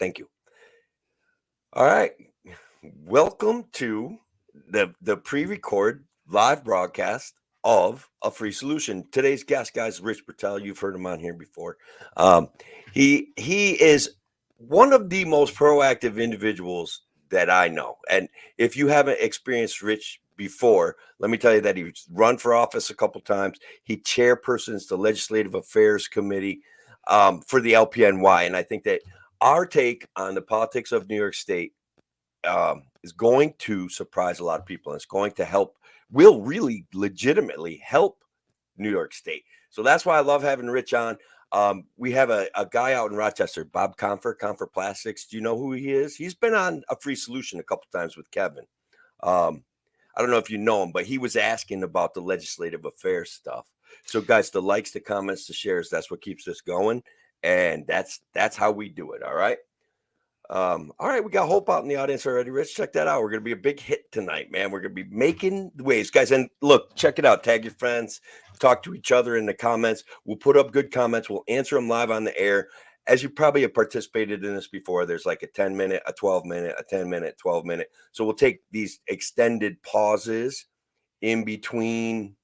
Thank you. All right. Welcome to the pre-record live broadcast of A Free Solution. Today's guest, guys, Rich Purtell. You've heard him on here before. He is one of the most proactive individuals that I know. And if you haven't experienced Rich before, let me tell you that he's run for office a couple times. He chairpersons the Legislative Affairs Committee for the LPNY. And I think that our take on the politics of New York State is going to surprise a lot of people. And it's going to help, will really legitimately help New York State. So that's why I love having Rich on. We have a guy out in Rochester, Bob Confer Plastics. Do you know who he is? He's been on A Free Solution a couple times with Kevin. I don't know if you know him, but he was asking about the legislative affairs stuff. So guys, the likes, the comments, the shares, that's what keeps us going. And that's how we do it. All right. All right, we got Hope out in the audience already. Rich, check that out. We're gonna be a big hit tonight, man. We're gonna be making the waves, guys. And look, check it out. Tag your friends, talk to each other in the comments. We'll put up good comments. We'll answer them live on the air. As you probably have participated in this before, there's like a 10-minute, a 12-minute, a 10-minute, 12-minute. So we'll take these extended pauses in between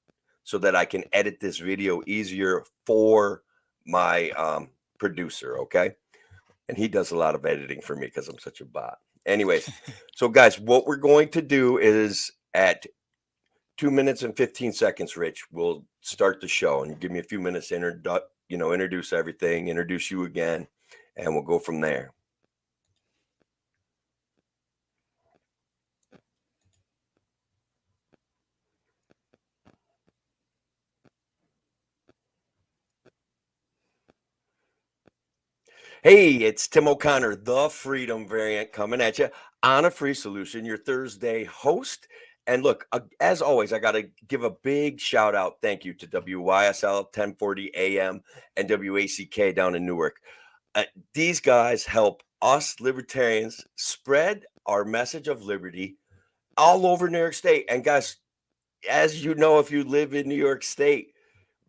so that I can edit this video easier for my producer. Okay. And he does a lot of editing for me because I'm such a bot. Anyways, so guys, what we're going to do is at 2 minutes and 15 seconds, Rich, we'll start the show and give me a few minutes to introduce everything, introduce you again, and we'll go from there. Hey, it's Tim O'Connor, the Freedom Variant, coming at you on A Free Solution, your Thursday host. And look, as always, I got to give a big shout out. Thank you to WYSL 1040 AM and WACK down in Newark. These guys help us libertarians spread our message of liberty all over New York State. And guys, as you know, if you live in New York State,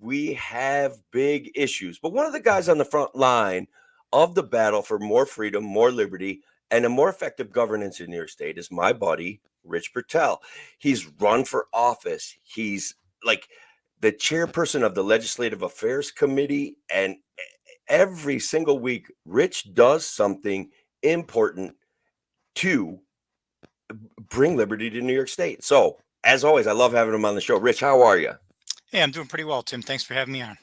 we have big issues. But one of the guys on the front line of the battle for more freedom, more liberty, and a more effective governance in New York State is my buddy, Rich Purtell. He's run for office. He's like the chairperson of the Legislative Affairs Committee. And every single week, Rich does something important to bring liberty to New York State. So, as always, I love having him on the show. Rich, how are you? Hey, I'm doing pretty well, Tim. Thanks for having me on.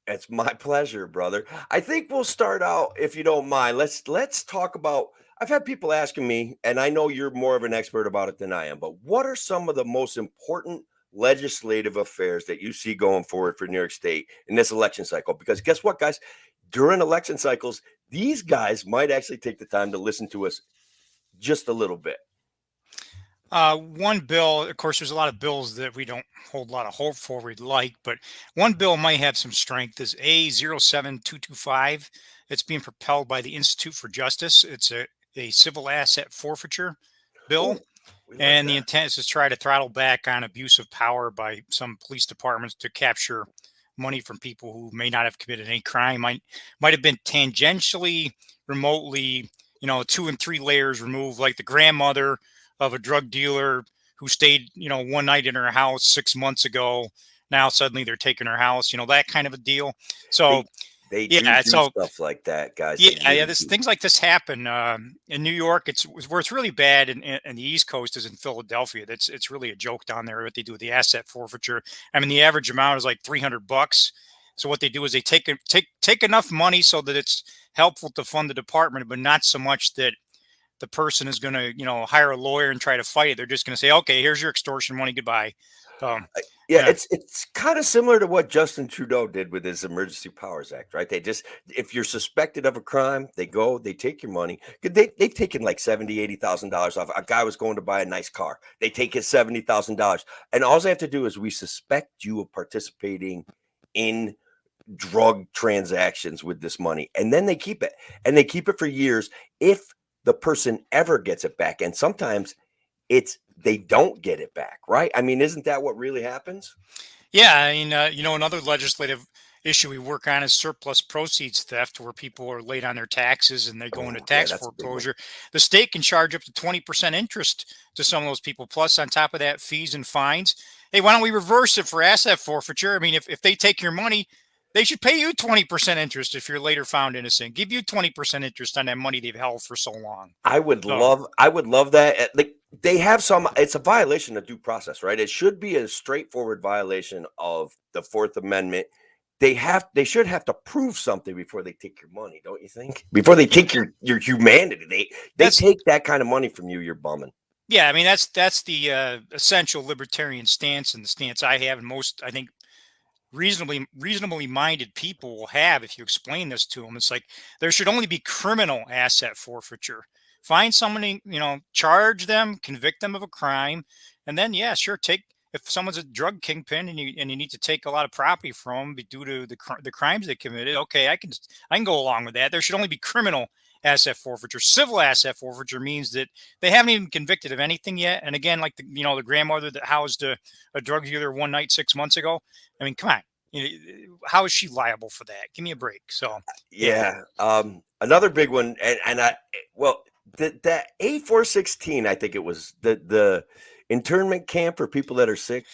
It's my pleasure, brother. I think we'll start out, if you don't mind. Let's talk about. I've had people asking me, and I know you're more of an expert about it than I am, but what are some of the most important legislative affairs that you see going forward for New York State in this election cycle? Because guess what, guys? During election cycles, these guys might actually take the time to listen to us just a little bit. One bill, of course, there's a lot of bills that we don't hold a lot of hope for we'd like, but one bill might have some strength is A07225. It's being propelled by the Institute for Justice. It's a civil asset forfeiture bill. And the intent is to try to throttle back on abuse of power by some police departments to capture money from people who may not have committed any crime, might have been tangentially, remotely, 2 and 3 layers removed, like the grandmother of a drug dealer who stayed, one night in her house 6 months ago. Now suddenly they're taking her house, that kind of a deal. So they do stuff like that, guys. Things like this happen in New York. It's where it's really bad, in the East Coast is in Philadelphia. It's really a joke down there what they do with the asset forfeiture. I mean, the average amount is like $300. So what they do is they take enough money so that it's helpful to fund the department, but not so much that the person is going to, hire a lawyer and try to fight it. They're just going to say, okay, here's your extortion money. Goodbye. It's kind of similar to what Justin Trudeau did with his Emergency Powers Act, right? They just, if you're suspected of a crime, they take your money. They've taken like $70,000, $80,000 off. A guy was going to buy a nice car. They take his $70,000. And all they have to do is we suspect you of participating in drug transactions with this money. And then they keep it. And they keep it for years if the person ever gets it back. And sometimes they don't get it back, right? I mean, isn't that what really happens? Yeah, I mean, another legislative issue we work on is surplus proceeds theft, where people are late on their taxes and they go into Oh, yeah, tax that's a big one. foreclosure. The state can charge up to 20% interest to some of those people. Plus, on top of that, fees and fines. Hey, why don't we reverse it for asset forfeiture? I mean, if they take your money, they should pay you 20% interest if you're later found innocent. Give you 20% interest on that money they've held for so long. I would So love that. Like they have some, it's a violation of due process, right? It should be a straightforward violation of the Fourth Amendment. They should have to prove something before they take your money, don't you think? Before they yeah, take your humanity. They that's take that kind of money from you, you're bumming. yeah. I mean, that's the essential libertarian stance, and the stance I have, and most I think reasonably minded people will have if you explain this to them. It's like there should only be criminal asset forfeiture. Find somebody, charge them, convict them of a crime, and then yeah, sure, take if someone's a drug kingpin and you need to take a lot of property from them due to the crimes they committed. Okay, I can go along with that. There should only be criminal asset forfeiture. Civil asset forfeiture means that they haven't even convicted of anything yet. And again, like the grandmother that housed a drug dealer one night 6 months ago. I mean, come on. How is she liable for that? Give me a break. So, yeah. Yeah. Another big one, and that A416, I think it was the internment camp for people that are sick.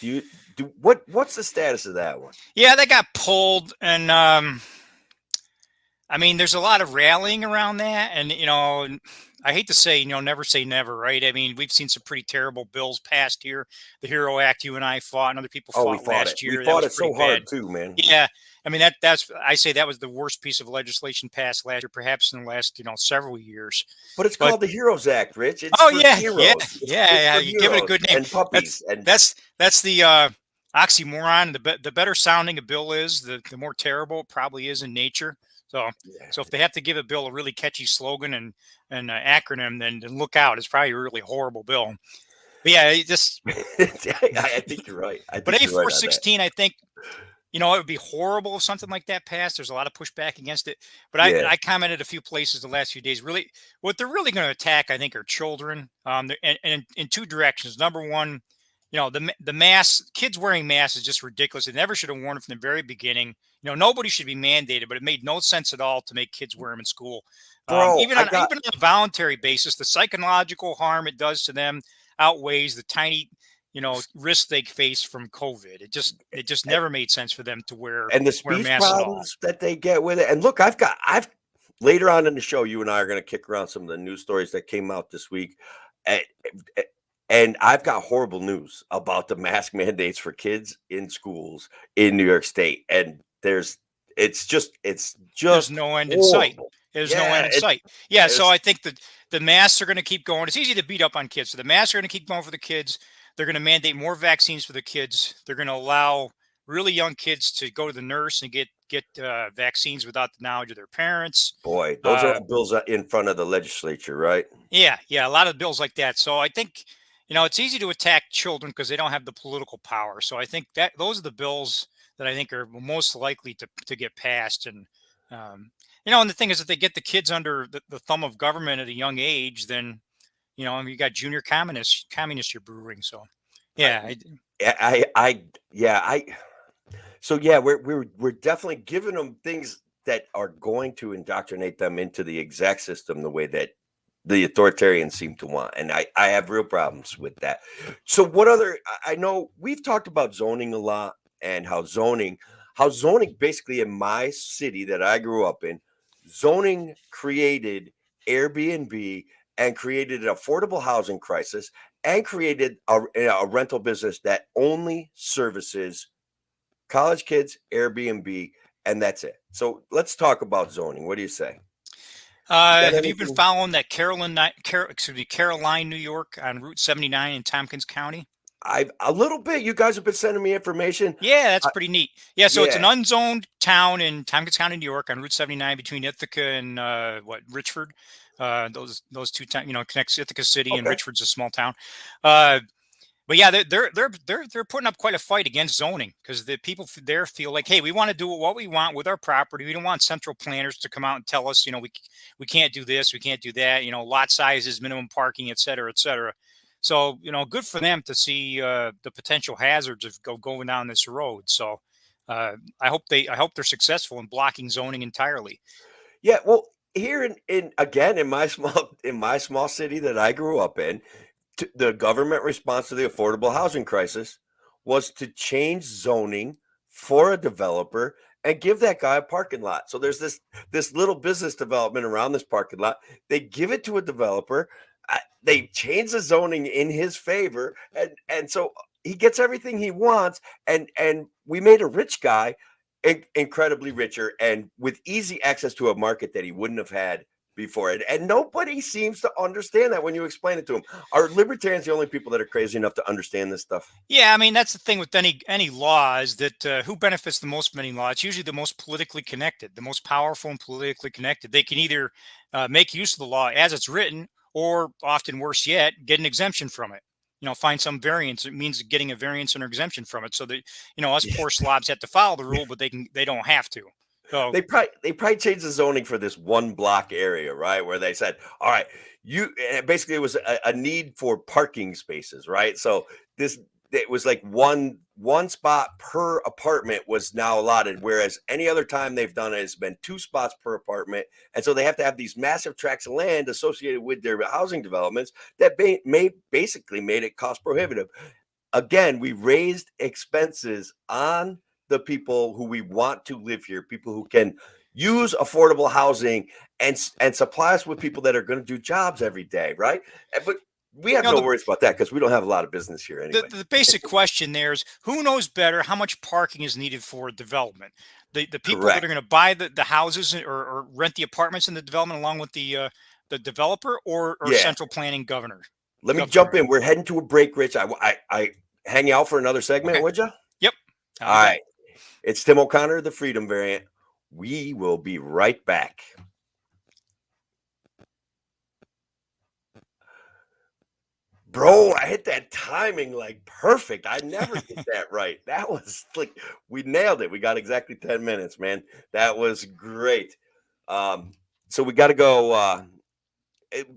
What's the status of that one? Yeah, they got pulled. And I mean, there's a lot of rallying around that. And, I hate to say, never say never, right? I mean, we've seen some pretty terrible bills passed here. The Hero Act you and I fought, and other people Oh, we fought fought it. last We year. That fought was it so pretty bad. hard too, man. Yeah. I mean, I say that was the worst piece of legislation passed last year, perhaps in the last, several years. But it's But called the Heroes Act, Rich. It's oh for yeah, yeah, heroes. yeah, It's yeah. for You give it a heroes good name. and puppies. And That's the oxymoron. The better sounding a bill is, the more terrible it probably is in nature. So yeah. so if they have to give a bill a really catchy slogan and acronym, then look out. It's probably a really horrible bill. But yeah, I think you're right. I but think A you're right four on that. sixteen, I think it would be horrible if something like that passed. There's a lot of pushback against it. But Yeah, I commented a few places the last few days. Really, what they're really going to attack, I think, are children. And in two directions. Number one, the mask, kids wearing masks is just ridiculous. They never should have worn it from the very beginning. Nobody should be mandated, but it made no sense at all to make kids wear them in school. bro. Even on a voluntary basis, the psychological harm it does to them outweighs the tiny risk they face from COVID. It just never made sense for them to And the wear speech masks at all. problems that they get with it. And look, I've later on in the show, you and I are going to kick around some of the news stories that came out this week. And, and I've got horrible news about the mask mandates for kids in schools in New York State. And it's just There's no end in sight. horrible. There's no Yeah, end in sight. Yeah, so it's I think that the masks are going to keep going. It's easy to beat up on kids. So the masks are going to keep going for the kids. They're going to mandate more vaccines for the kids. They're going to allow really young kids to go to the nurse and get vaccines without the knowledge of their parents. boy, those are Uh, all bills in front of the legislature, right? yeah, a lot of bills like that. So I think it's easy to attack children because they don't have the political power. So I think that those are the bills that I think are most likely to get passed. And and the thing is, if they get the kids under the thumb of government at a young age, then you got junior communists you're brewing. So I, yeah, yeah, so yeah, we're definitely giving them things that are going to indoctrinate them into the exact system the way that the authoritarians seem to want, and I have real problems with that. So what other? I know we've talked about zoning a lot and how zoning basically in my city that I grew up in, zoning created Airbnb and created an affordable housing crisis and created a rental business that only services college kids, Airbnb, and that's it. So let's talk about zoning. What do you say? You got have you been anything? following that Caroline, New York on Route 79 in Tompkins County? I've a little bit. You guys have been sending me information. Yeah, that's I, pretty neat. Yeah, so it's an yeah. unzoned town in Tompkins County, New York, on Route 79 between Ithaca and Richford. Those two towns, connects Ithaca City, and Okay. Richford's a small town. Uh, but yeah, they're putting up quite a fight against zoning because the people there feel like, hey, we want to do what we want with our property. We don't want central planners to come out and tell us, we can't do this, we can't do that. Lot sizes, minimum parking, et cetera, et cetera. So good for them to see the potential hazards of going down this road. So I hope they're successful in blocking zoning entirely. Yeah, well, here in again in my small city that I grew up in, the government response to the affordable housing crisis was to change zoning for a developer and give that guy a parking lot. So there's this little business development around this parking lot. They give it to a developer. They change the zoning in his favor, and so he gets everything he wants. And we made a rich guy incredibly richer and with easy access to a market that he wouldn't have had before. And nobody seems to understand that when you explain it to them. Are libertarians the only people that are crazy enough to understand this stuff? Yeah, I mean that's the thing with any law is that who benefits the most from any law? It's usually the most politically connected, the most powerful and politically connected. They can either make use of the law as it's written, or often worse yet, get an exemption from it. Find some variance. It means getting a variance or exemption from it, so that us Yeah. poor slobs have to follow the rule, but they don't have to. So They probably changed the zoning for this one block area, right? Where they said, all right, basically it was a need for parking spaces, right? So this it was like one spot per apartment was now allotted, whereas any other time they've done it has been 2 spots per apartment. And so they have to have these massive tracts of land associated with their housing developments that basically made it cost prohibitive. Again, we raised expenses on the people who we want to live here, people who can use affordable housing and supply us with people that are going to do jobs every day, right? But we have no the worries about that because we don't have a lot of business here the, anyway. the basic question there is who knows better how much parking is needed for development? The people that are Correct. going to buy the houses or rent the apartments in the development along with the developer, or Yeah. central planning governor Let me jump government. in. We're heading to a break, Rich. I hang you out for another segment, Okay. would you? Yep. All I'll be back. right. It's Tim O'Connor, the Freedom Variant. We will be right back. Bro, I hit that timing like perfect. I never get that right. That was like we nailed it. We got exactly 10 minutes, man. That was great. So we got to go. It-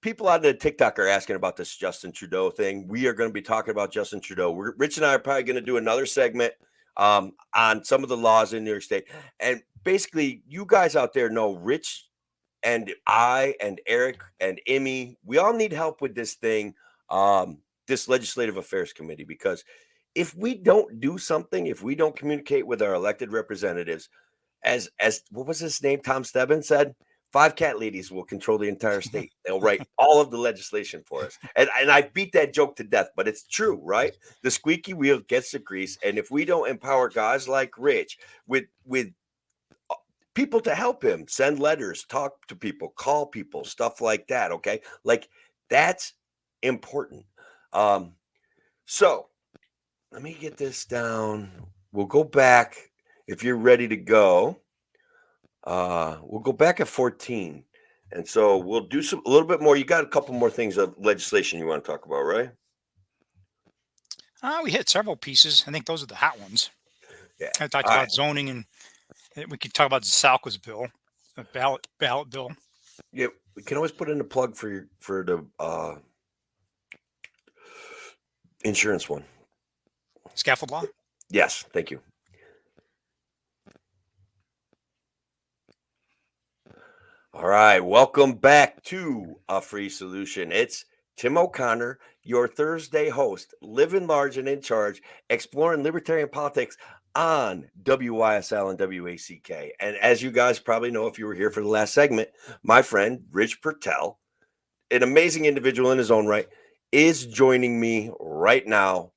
People on the TikTok are asking about this Justin Trudeau thing. We are going to be talking about Justin Trudeau. Rich and I are probably going to do another segment on some of the laws in New York State. And basically, you guys out there know Rich and I and Eric and Emmy, we all need help with this thing, this legislative affairs committee, because if we don't do something, if we don't communicate with our elected representatives, as what was his name? Tom Stebbins said, 5 cat ladies will control the entire state. They'll write all of the legislation for us. And I beat that joke to death, but it's true, right? The squeaky wheel gets the grease. And if we don't empower guys like Rich with people to help him, send letters, talk to people, call people, stuff like that. Okay. Like that's important. So let me get this down. We'll go back if you're ready to go. We'll go back at 14. And so we'll do a little bit more. You got a couple more things of legislation you want to talk about, right? We hit several pieces. I think those are the hot ones. Yeah. I talked All right. about zoning, and we could talk about the Salkwas bill, the ballot bill. Yeah. We can always put in a plug for the insurance one. Scaffold law. Yes. Thank you. All right, welcome back to A Free Solution. It's Tim O'Connor, your Thursday host, living large and in charge, exploring libertarian politics on WYSL and WACK. And as you guys probably know, if you were here for the last segment, my friend Rich Purtell, an amazing individual in his own right, is joining me right now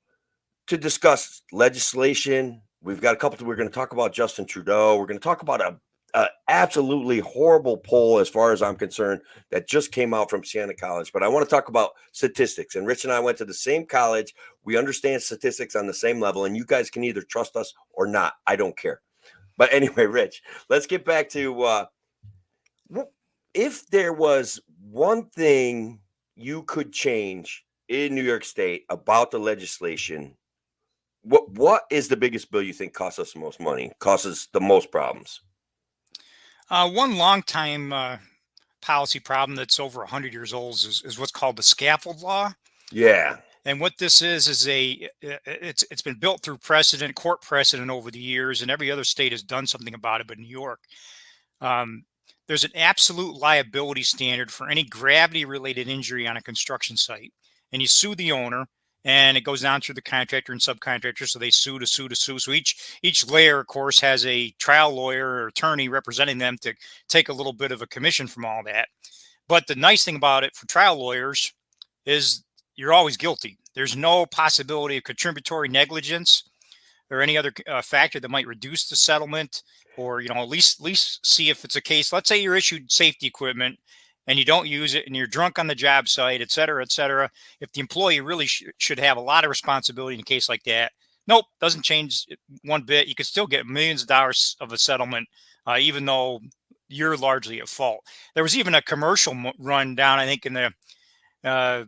to discuss legislation. We've got a couple. We're going to talk about Justin Trudeau. We're going to talk about a absolutely horrible poll, as far as I'm concerned, that just came out from Siena College. But I want to talk about statistics. And Rich and I went to the same college. We understand statistics on the same level, and you guys can either trust us or not. I don't care. But anyway, Rich, let's get back to if there was one thing you could change in New York State about the legislation. What is the biggest bill you think costs us the most money, causes the most problems? One long time policy problem that's over 100 years old is what's called the scaffold law. Yeah. And what this is it's been built through precedent, court precedent over the years, and every other state has done something about it. But New York, um, there's an absolute liability standard for any gravity related injury on a construction site. And you sue the owner, and it goes down through the contractor and subcontractor. So they sue to sue to sue. So each layer, of course, has a trial lawyer or attorney representing them to take a little bit of a commission from all that. But the nice thing about it for trial lawyers is you're always guilty. There's no possibility of contributory negligence or any other factor that might reduce the settlement, or at least see if it's a case. Let's say you're issued safety equipment and you don't use it, and you're drunk on the job site, et cetera, et cetera. If the employee really should have a lot of responsibility in a case like that, nope, doesn't change one bit. You could still get millions of dollars of a settlement, even though you're largely at fault. There was even a commercial run down, I think, in the uh,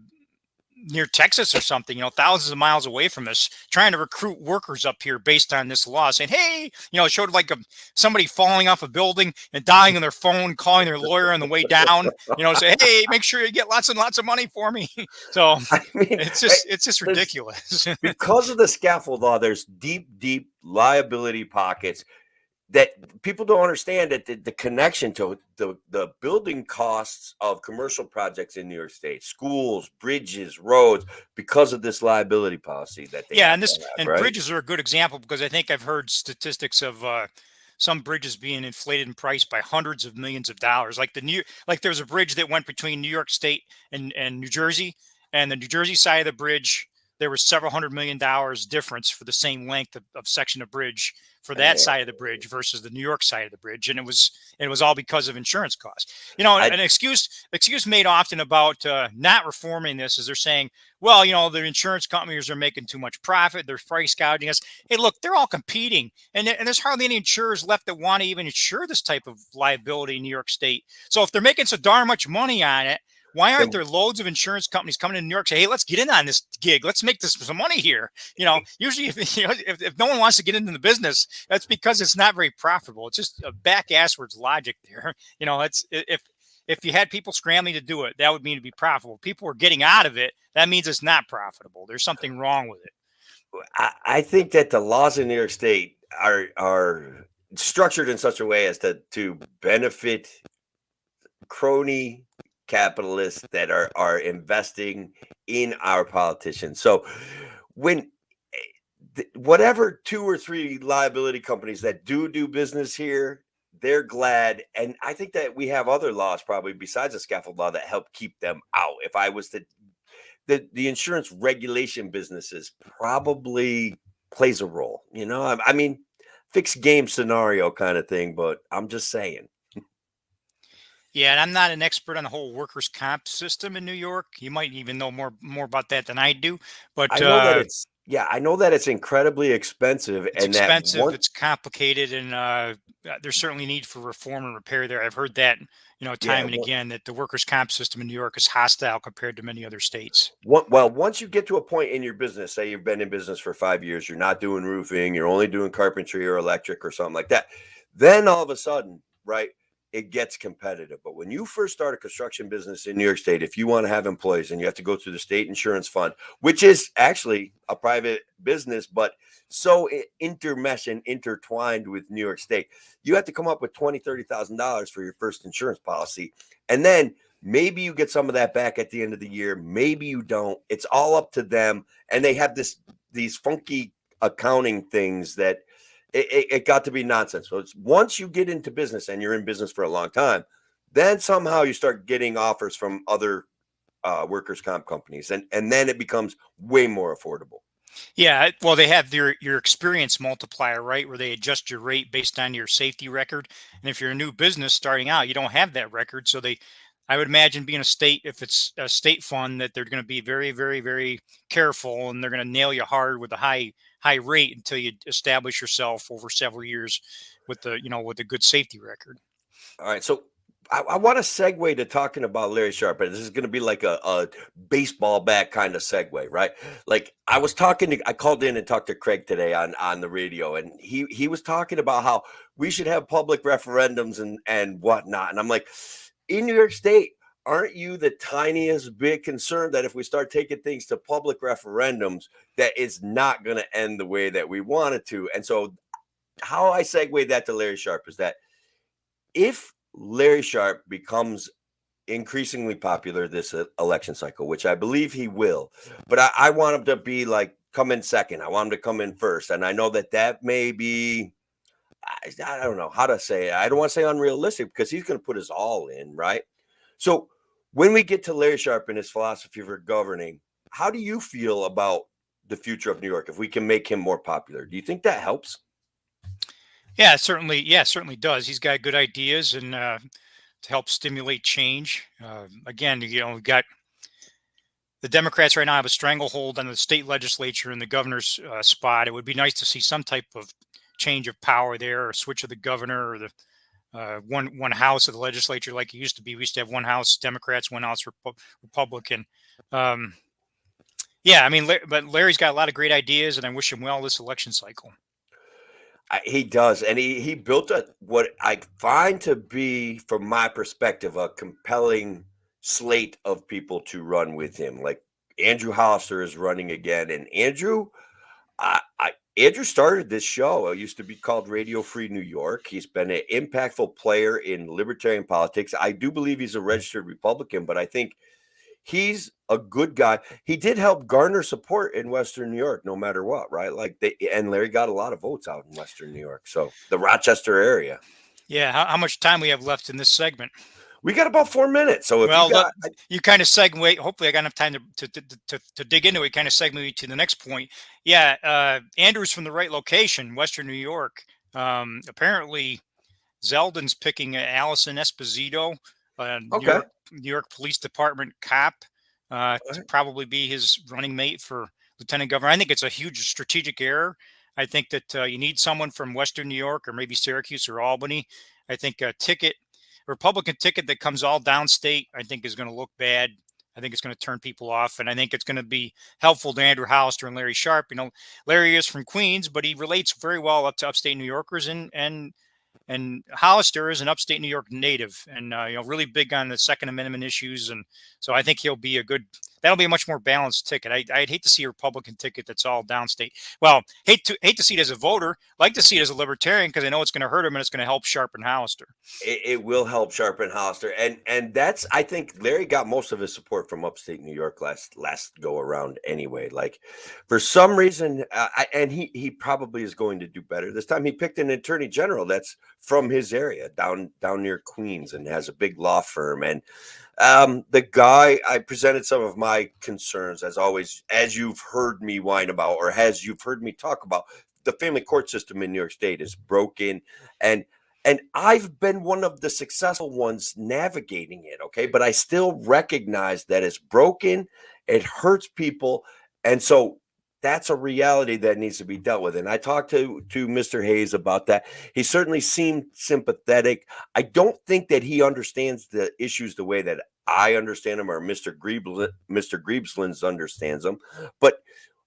near Texas or something, thousands of miles away from us, trying to recruit workers up here based on this law, saying, hey, it showed like somebody falling off a building and dying on their phone, calling their lawyer on the way down, say, hey, make sure you get lots and lots of money for me. So I mean, it's just ridiculous. because of the scaffold law, there's deep liability pockets that people don't understand, that the connection to the building costs of commercial projects in New York State, schools, bridges, roads, because of this liability policy that they have. And right? Bridges are a good example, because I think I've heard statistics of some bridges being inflated in price by hundreds of millions of dollars. Like there's a bridge that went between New York State and New Jersey, and the New Jersey side of the bridge, there was several $100 million difference for the same length of section of bridge for that side of the bridge versus the New York side of the bridge. And it was all because of insurance costs. An excuse made often about not reforming this is they're saying, well, the insurance companies are making too much profit. They're price gouging us. Hey, look, they're all competing. And there's hardly any insurers left that want to even insure this type of liability in New York State. So if they're making so darn much money on it, why aren't there loads of insurance companies coming to New York and say, hey, let's get in on this gig. Let's make this some money here. Usually if no one wants to get into the business, that's because it's not very profitable. It's just a back-asswards logic there. If you had people scrambling to do it, that would mean to be profitable. People are getting out of it. That means it's not profitable. There's something wrong with it. I think that the laws in New York State are structured in such a way as to benefit crony capitalists that are investing in our politicians. So when whatever 2 or 3 liability companies that do business here, they're glad. And I think that we have other laws probably besides the scaffold law that help keep them out. If I was to, the insurance regulation businesses probably plays a role, I mean, fixed game scenario kind of thing, but I'm just saying. Yeah, and I'm not an expert on the whole workers' comp system in New York. You might even know more about that than I do. But I know that I know that it's incredibly expensive, it's and that expensive, it's complicated, and there's certainly need for reform and repair there. I've heard that, time and again, that the workers' comp system in New York is hostile compared to many other states. Well, once you get to a point in your business, say you've been in business for 5 years, you're not doing roofing, you're only doing carpentry or electric or something like that, then all of a sudden, right, it gets competitive. But when you first start a construction business in New York State, if you want to have employees, and you have to go through the state insurance fund, which is actually a private business, but so intermeshed and intertwined with New York State, you have to come up with $20,000-$30,000 for your first insurance policy. And then maybe you get some of that back at the end of the year. Maybe you don't. It's all up to them. And they have these funky accounting things that it got to be nonsense. So it's once you get into business and you're in business for a long time, then somehow you start getting offers from other workers' comp companies, and then it becomes way more affordable. Yeah, well, they have your experience multiplier, right, where they adjust your rate based on your safety record. And if you're a new business starting out, you don't have that record, so I would imagine being if it's a state fund, that they're going to be very, very, very careful, and they're going to nail you hard with a high rate until you establish yourself over several years with a good safety record. All right, so I want to segue to talking about Larry Sharp, but this is going to be like a baseball bat kind of segue, right? Like I called in and talked to Craig today on the radio, and he was talking about how we should have public referendums and whatnot. And I'm like, in New York State, aren't you the tiniest bit concerned that if we start taking things to public referendums, that it's not going to end the way that we want it to? And so, how I segue that to Larry Sharpe is that if Larry Sharpe becomes increasingly popular this election cycle, which I believe he will, but I want him to be like come in second. I want him to come in first, and I know that that may be. I don't know how to say it. I don't want to say unrealistic because he's going to put his all in, right? So when we get to Larry Sharpe and his philosophy for governing, how do you feel about the future of New York if we can make him more popular? Do you think that helps? Yeah, certainly. Yeah, certainly does. He's got good ideas and to help stimulate change. Again, we've got the Democrats right now have a stranglehold on the state legislature and the governor's spot. It would be nice to see some type of change of power there, or switch of the governor, or the one house of the legislature like it used to be. We used to have one house Democrats, one house Republican. Um, yeah, I mean, but Larry's got a lot of great ideas, and I wish him well this election cycle. He does, and he built a what I find to be, from my perspective, a compelling slate of people to run with him. Like Andrew Hollister is running again, and Andrew started this show. It used to be called Radio Free New York. He's been an impactful player in libertarian politics. I do believe he's a registered Republican, but I think he's a good guy. He did help garner support in Western New York, no matter what, right? Like and Larry got a lot of votes out in Western New York, so the Rochester area. Yeah, how much time we have left in this segment? We got about 4 minutes, so if you Well, look, got, you kind of segue. Hopefully, I got enough time to dig into it. Kind of segue to the next point. Yeah, Andrew's from the right location, Western New York. Apparently, Zeldin's picking Allison Esposito, okay, New York Police Department cop, to probably be his running mate for lieutenant governor. I think it's a huge strategic error. I think that you need someone from Western New York, or maybe Syracuse or Albany. I think a Republican ticket that comes all downstate, I think is going to look bad. I think it's going to turn people off, and I think it's going to be helpful to Andrew Hollister and Larry Sharpe. Larry is from Queens, but he relates very well up to upstate New Yorkers, and Hollister is an upstate New York native, and really big on the Second Amendment issues, and so I think that'll be a much more balanced ticket. I'd hate to see a Republican ticket that's all downstate. Well, hate to see it as a voter, like to see it as a libertarian, because I know it's going to hurt him and it's going to help Sharpe and Hollister. it will help Sharpe and Hollister, and that's, I think Larry got most of his support from upstate New York last go around anyway. Like for some reason, and he probably is going to do better this time. He picked an attorney general that's from his area down near Queens and has a big law firm. And the guy, I presented some of my concerns, as always, as you've heard me whine about, or as you've heard me talk about. The family court system in New York State is broken, and I've been one of the successful ones navigating it. Okay, but I still recognize that it's broken. It hurts people, and so that's a reality that needs to be dealt with. And I talked to Mr. Hayes about that. He certainly seemed sympathetic. I don't think that he understands the issues the way that I understand them, or Mr. Griebsland understands them. But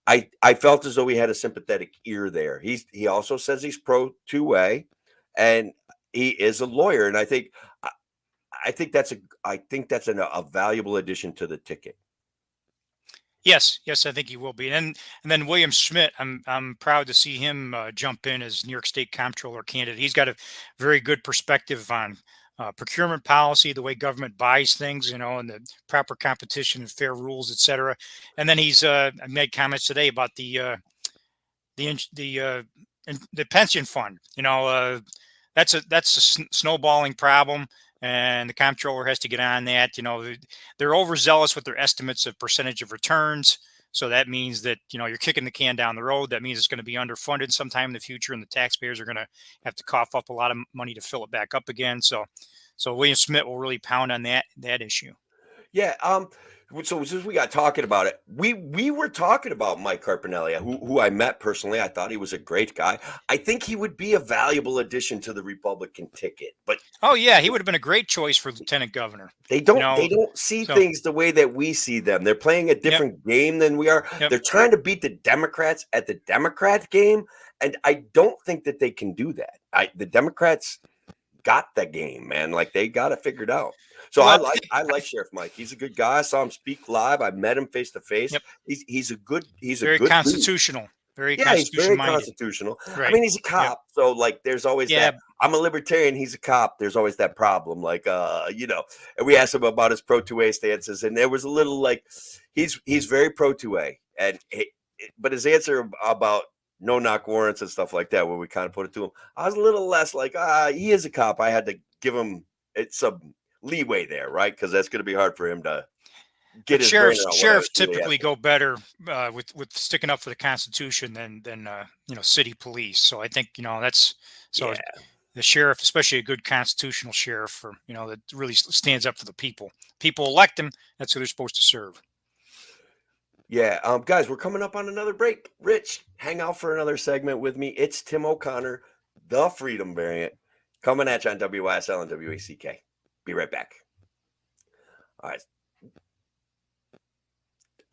I felt as though he had a sympathetic ear there. He also says he's pro two-way, and he is a lawyer. And I think that's a valuable addition to the ticket. Yes, I think he will be. And then William Schmidt, I'm proud to see him jump in as New York State Comptroller candidate. He's got a very good perspective on procurement policy, the way government buys things, and the proper competition and fair rules, et cetera. And then he's made comments today about the pension fund. That's a snowballing problem, and the comptroller has to get on that. They're overzealous with their estimates of percentage of returns. So that means that, you're kicking the can down the road. That means it's going to be underfunded sometime in the future, and the taxpayers are going to have to cough up a lot of money to fill it back up again. So William Smith will really pound on that issue. Yeah. So since we got talking about it, we were talking about Mike Carpinelli, who I met personally. I thought he was a great guy. I think he would be a valuable addition to the Republican ticket. But oh yeah, he would have been a great choice for lieutenant governor. They don't see things the way that we see them. They're playing a different game than we are. Yep. They're trying to beat the Democrats at the Democrat game, and I don't think that they can do that. The Democrats got the game, man. Like, they got it figured out. So Well, I like Sheriff Mike. He's a good guy. I saw him speak live. I met him face to face. yep, He's a good very dude. constitutional, very Yeah, he's constitution very minded. constitutional. I Right. mean, he's a Yep. cop, so like, there's always Yeah. that. I'm a libertarian. He's a cop. There's always that problem, like, And we asked him about his pro 2A stances, and there was a little like, he's very pro 2A, but his answer about no knock warrants and stuff like that, where we kind of put it to him, I was a little less like, he is a cop. I had to give him some leeway there, right? Because that's going to be hard for him to get But his burner on what I sheriffs was really typically asking. go better with sticking up for the Constitution than city police. So I think that's so Yeah. the sheriff, especially a good constitutional sheriff, or that really stands up for the people. People elect him. That's who they're supposed to serve. Yeah, guys, we're coming up on another break. Rich, hang out for another segment with me. It's Tim O'Connor, the Freedom Variant, coming at you on WYSL and WACK. Be right back. All right.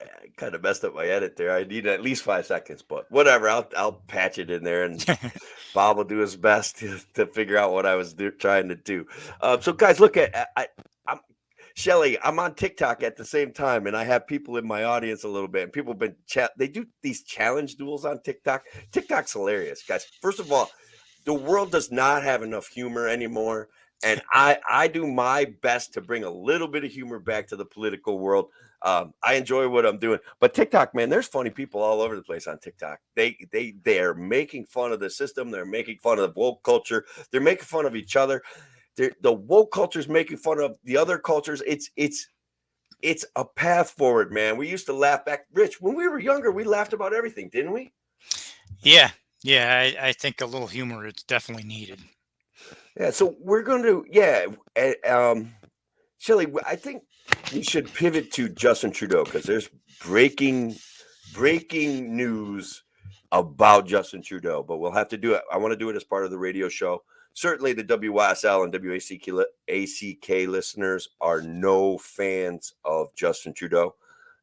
I kind of messed up my edit there. I need at least 5 seconds, but whatever. I'll patch it in there, and Bob will do his best to figure out what I was trying to do. So, guys, look at I'm Shelly. I'm on TikTok at the same time, and I have people in my audience a little bit. And people have been they do these challenge duels on TikTok. TikTok's hilarious, guys. First of all, the world does not have enough humor anymore, and I do my best to bring a little bit of humor back to the political world. I enjoy what I'm doing, but TikTok, man, there's funny people all over the place on TikTok. They're making fun of the system. They're making fun of the woke culture. They're making fun of each other. The woke culture is making fun of the other cultures. It's a path forward, man. We used to laugh back, Rich, when we were younger. We laughed about everything, didn't we? Yeah, I think a little humor is definitely needed. Yeah. So we're going to Shelly, I think we should pivot to Justin Trudeau, because there's breaking news about Justin Trudeau, but we'll have to do it. I want to do it as part of the radio show. Certainly the WYSL and WACK listeners are no fans of Justin Trudeau.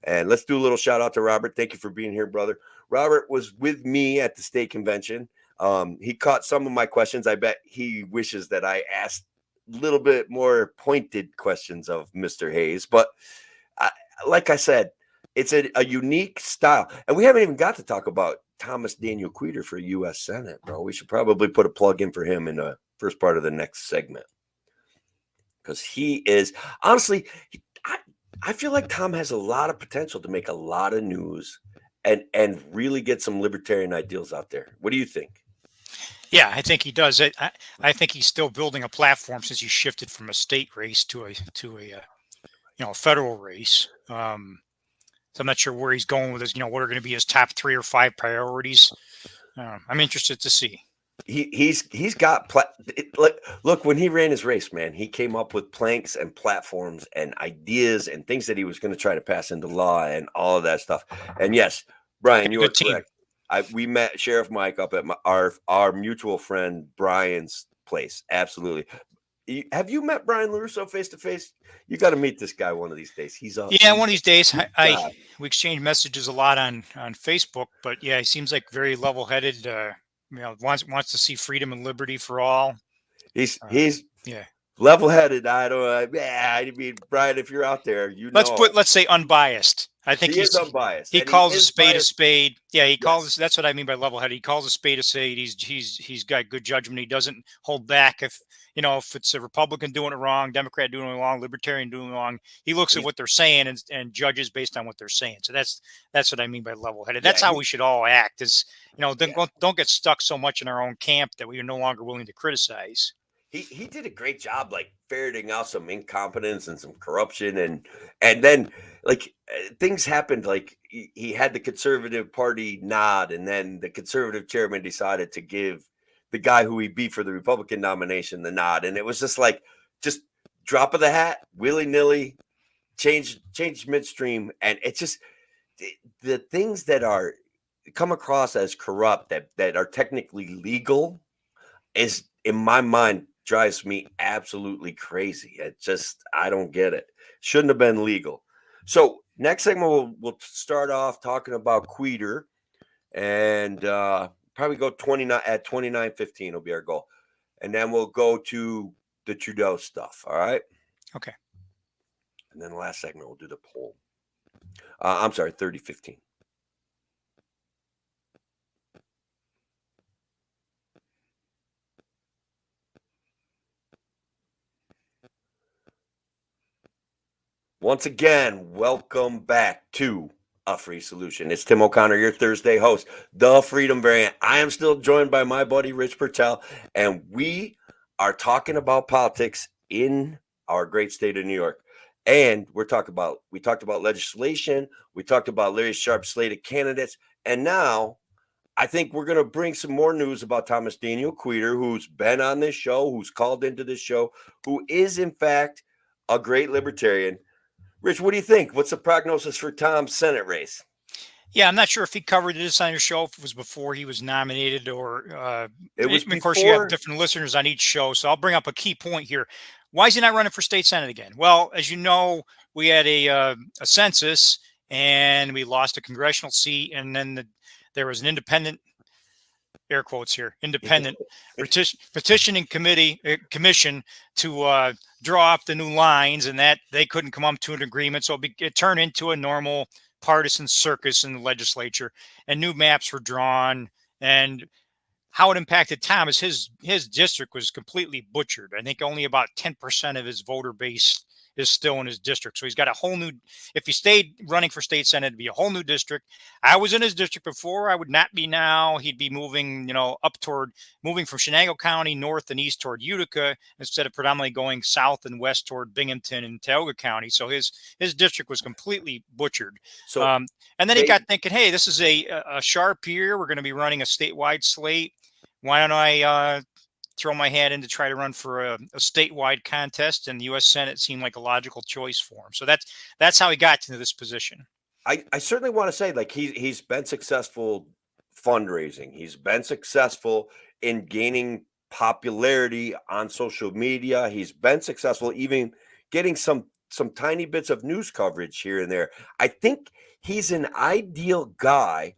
And let's do a little shout out to Robert. Thank you for being here, brother. Robert was with me at the state convention. He caught some of my questions. I bet he wishes that I asked little bit more pointed questions of Mr. Hayes, but like I said, it's a unique style, and we haven't even got to talk about Thomas Daniel Queter for U.S. Senate, bro. We should probably put a plug in for him in the first part of the next segment, because he is honestly, I feel like Tom has a lot of potential to make a lot of news and really get some libertarian ideals out there. What do you think? Yeah, I think he does. I think he's still building a platform since he shifted from a state race to a federal race. So I'm not sure where he's going with his. What are going to be his top 3 or 5 priorities. I'm interested to see. He's got look, when he ran his race, man, he came up with planks and platforms and ideas and things that he was going to try to pass into law and all of that stuff. And yes, Brian, you are correct. We met Sheriff Mike up at our mutual friend Brian's place. Absolutely. Have you met Brian LaRusso face to face? You got to meet this guy one of these days. He's one of these days. We exchange messages a lot on Facebook, but yeah, he seems like very level headed. Wants to see freedom and liberty for all. He's level headed. I mean, Brian, if you're out there, let's say unbiased. I think he is unbiased. He calls a spade a spade. Yeah, he calls. That's what I mean by level headed. He calls a spade a spade. He's got good judgment. He doesn't hold back if it's a Republican doing it wrong, Democrat doing it wrong, Libertarian doing it wrong. He looks at what they're saying and judges based on what they're saying. So that's what I mean by level headed. That's how we should all act. Is don't get stuck so much in our own camp that we are no longer willing to criticize. He did a great job, like, ferreting out some incompetence and some corruption, and then like things happened. Like he had the Conservative Party nod, and then the Conservative chairman decided to give the guy who he beat for the Republican nomination the nod, and it was just drop of the hat, willy nilly, change midstream, and it's just the things that are come across as corrupt that are technically legal is, in my mind, drives me absolutely crazy. It just, I don't get it. Shouldn't have been legal. So next segment, we'll start off talking about Queter, and probably go 29:15 will be our goal, and then we'll go to the Trudeau stuff. All right. Okay. And then the last segment, we'll do the poll. I'm sorry, 30-15. Once again, welcome back to A Free Solution. It's Tim O'Connor, your Thursday host, the Freedom Variant. I am still joined by my buddy Rich Purtell, and we are talking about politics in our great state of New York. And we talked about legislation, we talked about Larry Sharp's slate of candidates, and now I think we're going to bring some more news about Thomas Daniel Queter, who's been on this show, who's called into this show, who is in fact a great libertarian. Rich, what do you think? What's the prognosis for Tom's Senate race? Yeah, I'm not sure if he covered this on your show, if it was before he was nominated or It was of course you have before. different listeners on each show. So I'll bring up a key point here. Why is he not running for state Senate again? Well, as you know, we had a census and we lost a congressional seat, and then there was an independent, air quotes here, independent petitioning commission to draw up the new lines, and that they couldn't come up to an agreement. So it turned into a normal partisan circus in the legislature, and new maps were drawn. And how it impacted Tom is his district was completely butchered. I think only about 10% of his voter base is still in his district. So he's got a whole new, if he stayed running for state Senate, it'd be a whole new district. I was in his district before. I would not be now. He'd be moving, moving from Shenango County north and east toward Utica instead of predominantly going south and west toward Binghamton and Tioga County. So his district was completely butchered. So and then he got thinking, hey, this is a sharp year. We're going to be running a statewide slate. Why don't I throw my hat in to try to run for a statewide contest? And the U.S. Senate seemed like a logical choice for him. So that's how he got to this position. I certainly want to say, like, he's been successful fundraising. He's been successful in gaining popularity on social media. He's been successful even getting some tiny bits of news coverage here and there. I think he's an ideal guy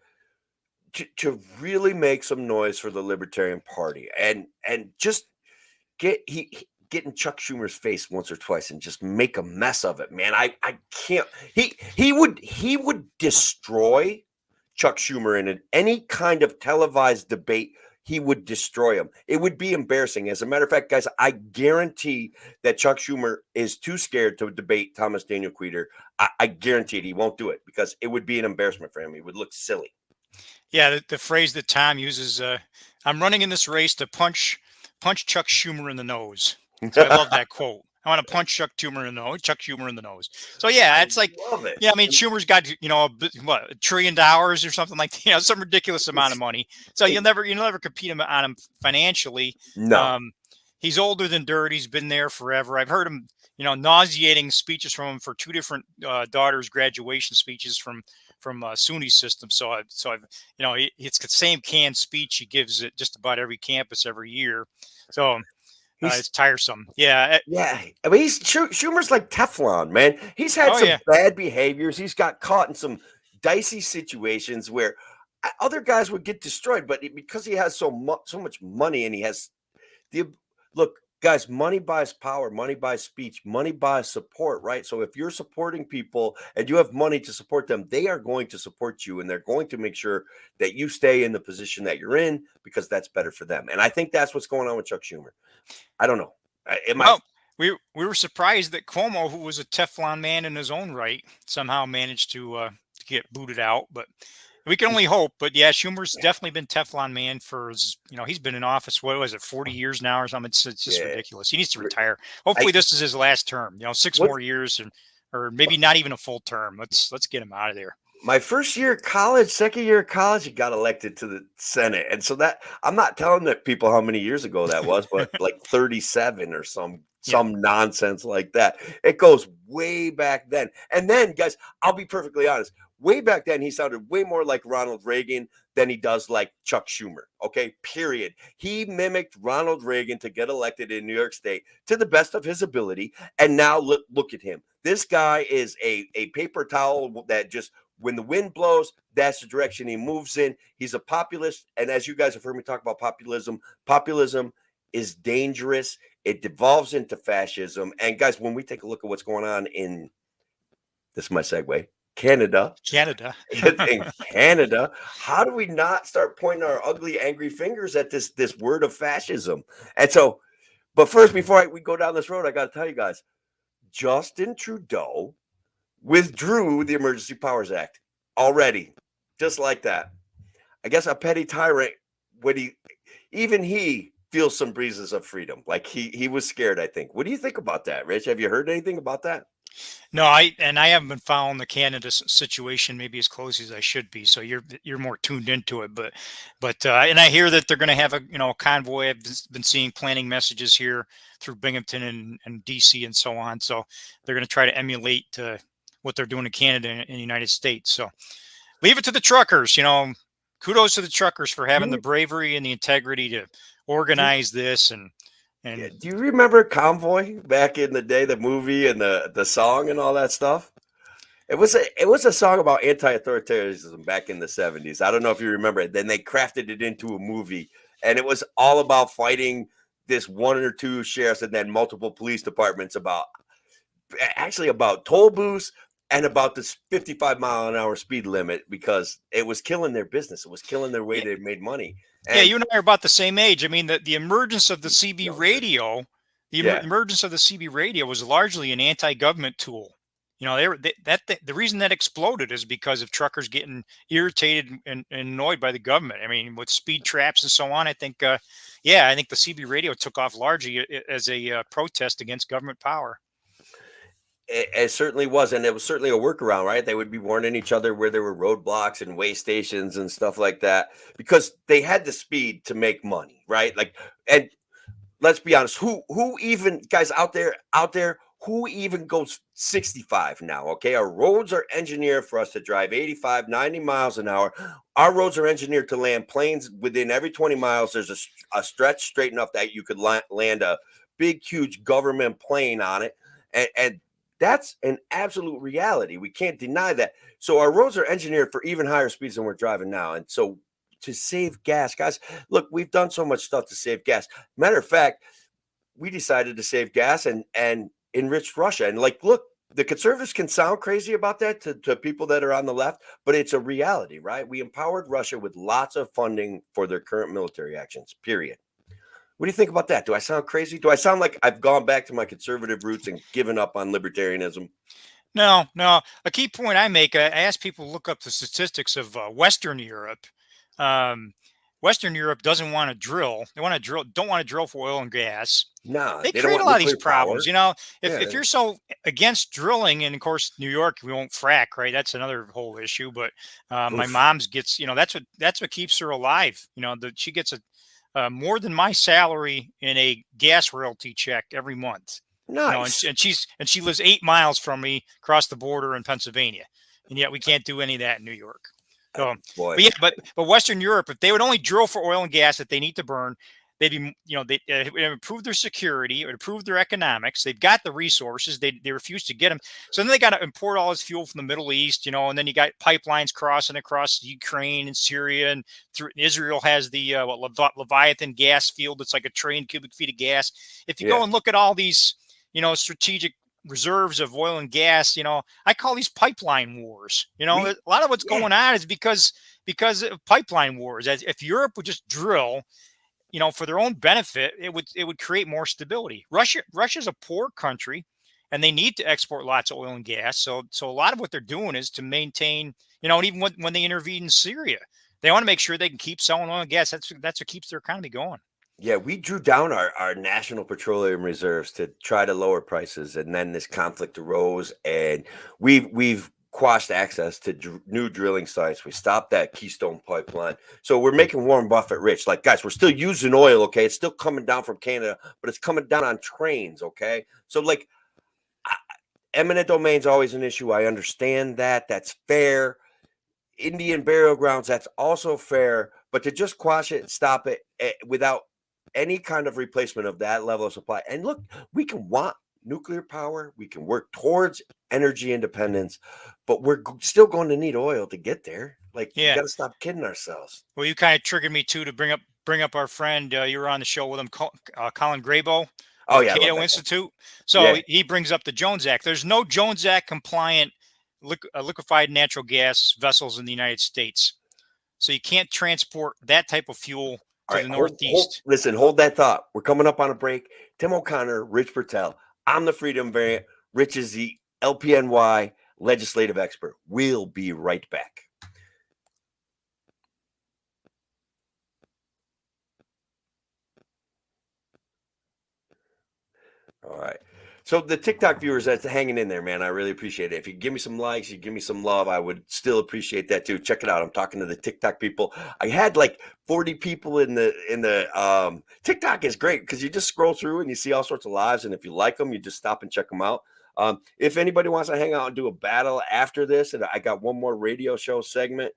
to really make some noise for the Libertarian Party and just getting Chuck Schumer's face once or twice and just make a mess of it, man. I can't. He would destroy Chuck Schumer in any kind of televised debate. He would destroy him. It would be embarrassing. As a matter of fact, guys, I guarantee that Chuck Schumer is too scared to debate Thomas Daniel Queter. I guarantee it. He won't do it because it would be an embarrassment for him. He would look silly. Yeah, the phrase that Tom uses, I'm running in this race to punch Chuck Schumer in the nose. So I love that quote. I want to punch Chuck Schumer in the nose. So yeah, it's like, love it. Yeah, I mean, Schumer's got, what, $1 trillion or something like that, some ridiculous amount of money. So you'll never compete on him financially. No. He's older than dirt. He's been there forever. I've heard him, nauseating speeches from him for two different daughters' graduation speeches from SUNY system. So I've it's the same canned speech he gives at just about every campus every year. So it's tiresome. Yeah. Yeah. I mean, Schumer's like Teflon, man. He's had some bad behaviors. He's got caught in some dicey situations where other guys would get destroyed, but because he has so much money and he has look, guys, money buys power, money buys speech, money buys support, right? So if you're supporting people and you have money to support them, they are going to support you and they're going to make sure that you stay in the position that you're in because that's better for them. And I think that's what's going on with Chuck Schumer. I don't know. We were surprised that Cuomo, who was a Teflon man in his own right, somehow managed to get booted out, but we can only hope. But yeah, Schumer's definitely been Teflon man for, he's been in office, what was it, 40 years now or something? It's just ridiculous. He needs to retire. Hopefully this is his last term, 6 more years or maybe not even a full term. Let's get him out of there. My first year of college, second year of college, he got elected to the Senate. And so that I'm not telling that people how many years ago that was, but like 37 or some nonsense like that. It goes way back then. And then, guys, I'll be perfectly honest. Way back then, he sounded way more like Ronald Reagan than he does like Chuck Schumer. Okay, period. He mimicked Ronald Reagan to get elected in New York State to the best of his ability. And now look at him. This guy is a paper towel that just, when the wind blows, that's the direction he moves in. He's a populist. And as you guys have heard me talk about populism is dangerous. It devolves into fascism. And guys, when we take a look at what's going on in this is my segue, Canada. Canada. In Canada, how do we not start pointing our ugly, angry fingers at this word of fascism? And so, but first, before we go down this road, I got to tell you guys, Justin Trudeau withdrew the Emergency Powers Act already, just like that. I guess a petty tyrant, when he feels some breezes of freedom, like he was scared. I think. What do you think about that, Rich? Have you heard anything about that? No, I haven't been following the Canada situation maybe as close as I should be. So you're more tuned into it, but and I hear that they're going to have a convoy. I've been seeing planning messages here through Binghamton and DC and so on. So they're going to try to emulate what they're doing in Canada and in the United States. So leave it to the truckers. Kudos to the truckers for having the bravery and the integrity to organize this and. Yeah, do you remember Convoy back in the day, the movie and the song and all that stuff? It was a song about anti-authoritarianism back in the 70s. I don't know if you remember it. Then they crafted it into a movie, and it was all about fighting this one or two sheriffs and then multiple police departments about toll booths and about this 55-mile-an-hour speed limit, because it was killing their business. It was killing their way they made money. Yeah, you and I are about the same age. I mean, the emergence of the CB radio, emergence of the CB radio was largely an anti-government tool. The reason that exploded is because of truckers getting irritated and annoyed by the government. I mean, with speed traps and so on. I think, I think the CB radio took off largely as a protest against government power. It certainly was, and it was certainly a workaround, right? They would be warning each other where there were roadblocks and way stations and stuff like that, because they had the speed to make money, right? Like, and let's be honest, who even, guys out there, who even goes 65 now? Okay, our roads are engineered for us to drive 85, 90 miles an hour. Our roads are engineered to land planes within every 20 miles. There's a stretch straight enough that you could land a big, huge government plane on it, and that's an absolute reality. We can't deny that. So our roads are engineered for even higher speeds than we're driving now. And so to save gas, guys, look, we've done so much stuff to save gas. Matter of fact, we decided to save gas and enrich Russia. And like, look, the conservatives can sound crazy about that to people that are on the left, but it's a reality, right? We empowered Russia with lots of funding for their current military actions, period. What do you think about that? Do I sound crazy? Do I sound like I've gone back to my conservative roots and given up on libertarianism? No. A key point I make, I ask people to look up the statistics of Western Europe. Western Europe doesn't want to drill. Don't want to drill for oil and gas. No, they don't create a want lot of these nuclear problems. power. If you're so against drilling, and of course New York, we won't frack, right? That's another whole issue. But my mom's gets, that's what keeps her alive. She gets more than my salary in a gas royalty check every month. Nice. And she lives 8 miles from me across the border in Pennsylvania, and yet we can't do any of that in New York. So, Boy. but Western Europe, if they would only drill for oil and gas that they need to burn, they'd be, it would improve their security, it would improve their economics. They've got the resources. They refuse to get them. So then they got to import all this fuel from the Middle East, and then you got pipelines crossing across Ukraine and Syria, and through Israel has the Leviathan gas field. It's like a trillion cubic feet of gas. If you go and look at all these, strategic reserves of oil and gas, I call these pipeline wars. A lot of what's going on is because of pipeline wars. As if Europe would just drill, for their own benefit, it would create more stability. Russia's a poor country, and they need to export lots of oil and gas. So a lot of what they're doing is to maintain, and even when they intervene in Syria, they want to make sure they can keep selling oil and gas. That's what keeps their economy going. Yeah, we drew down our national petroleum reserves to try to lower prices, and then this conflict arose, and we've quashed access to new drilling sites. We stopped that Keystone pipeline, so we're making Warren Buffett rich. Like, guys, we're still using oil, okay? It's still coming down from Canada, but it's coming down on trains, okay? So, like, eminent domain's always an issue. I understand that. That's fair. Indian burial grounds, that's also fair. But to just quash it and stop it without any kind of replacement of that level of supply. And look, we can want nuclear power. We can work towards energy independence, but we're still going to need oil to get there. Like, you got to stop kidding ourselves. Well, you kind of triggered me too to bring up our friend. You were on the show with him, Colin Grabo. Oh yeah, Cato Institute. So he brings up the Jones Act. There's no Jones Act compliant liquefied natural gas vessels in the United States. So you can't transport that type of fuel All to right, the hold, Northeast. listen, hold that thought. We're coming up on a break. Tim O'Connor, Rich Purtell. I'm the Freedom Variant. Rich is the LPNY legislative expert. We'll be right back. All right. So the TikTok viewers that's hanging in there, man, I really appreciate it. If you give me some likes, you give me some love, I would still appreciate that too. Check it out. I'm talking to the TikTok people. I had like 40 people in the TikTok is great because you just scroll through and you see all sorts of lives, and if you like them, you just stop and check them out. If anybody wants to hang out and do a battle after this, and I got one more radio show segment,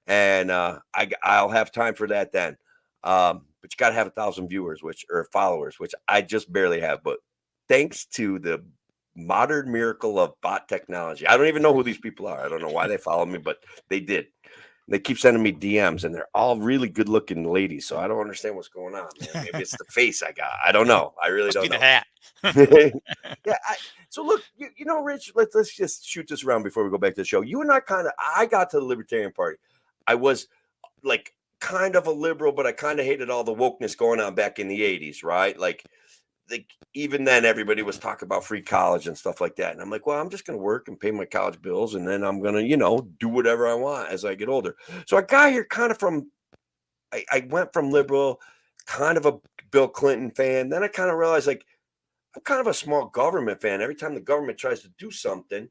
and I'll have time for that then. But you got to have 1,000 viewers, or followers, which I just barely have, but thanks to the modern miracle of bot technology. I don't even know who these people are. I don't know why they follow me, but they did. They keep sending me DMs, and they're all really good looking ladies. So I don't understand what's going on, man. Maybe it's the face I got. I don't know. I really Must be don't the know. hat. Yeah. So look, Rich, let's just shoot this around before we go back to the show. You and I got to the Libertarian Party. I was like kind of a liberal, but I kind of hated all the wokeness going on back in the 80s, right? Like even then everybody was talking about free college and stuff like that, and I'm like, well, I'm just going to work and pay my college bills, and then I'm going to do whatever I want as I get older. So I got here kind of from I went from liberal, kind of a Bill Clinton fan, then I kind of realized like I'm kind of a small government fan every time the government tries to do something.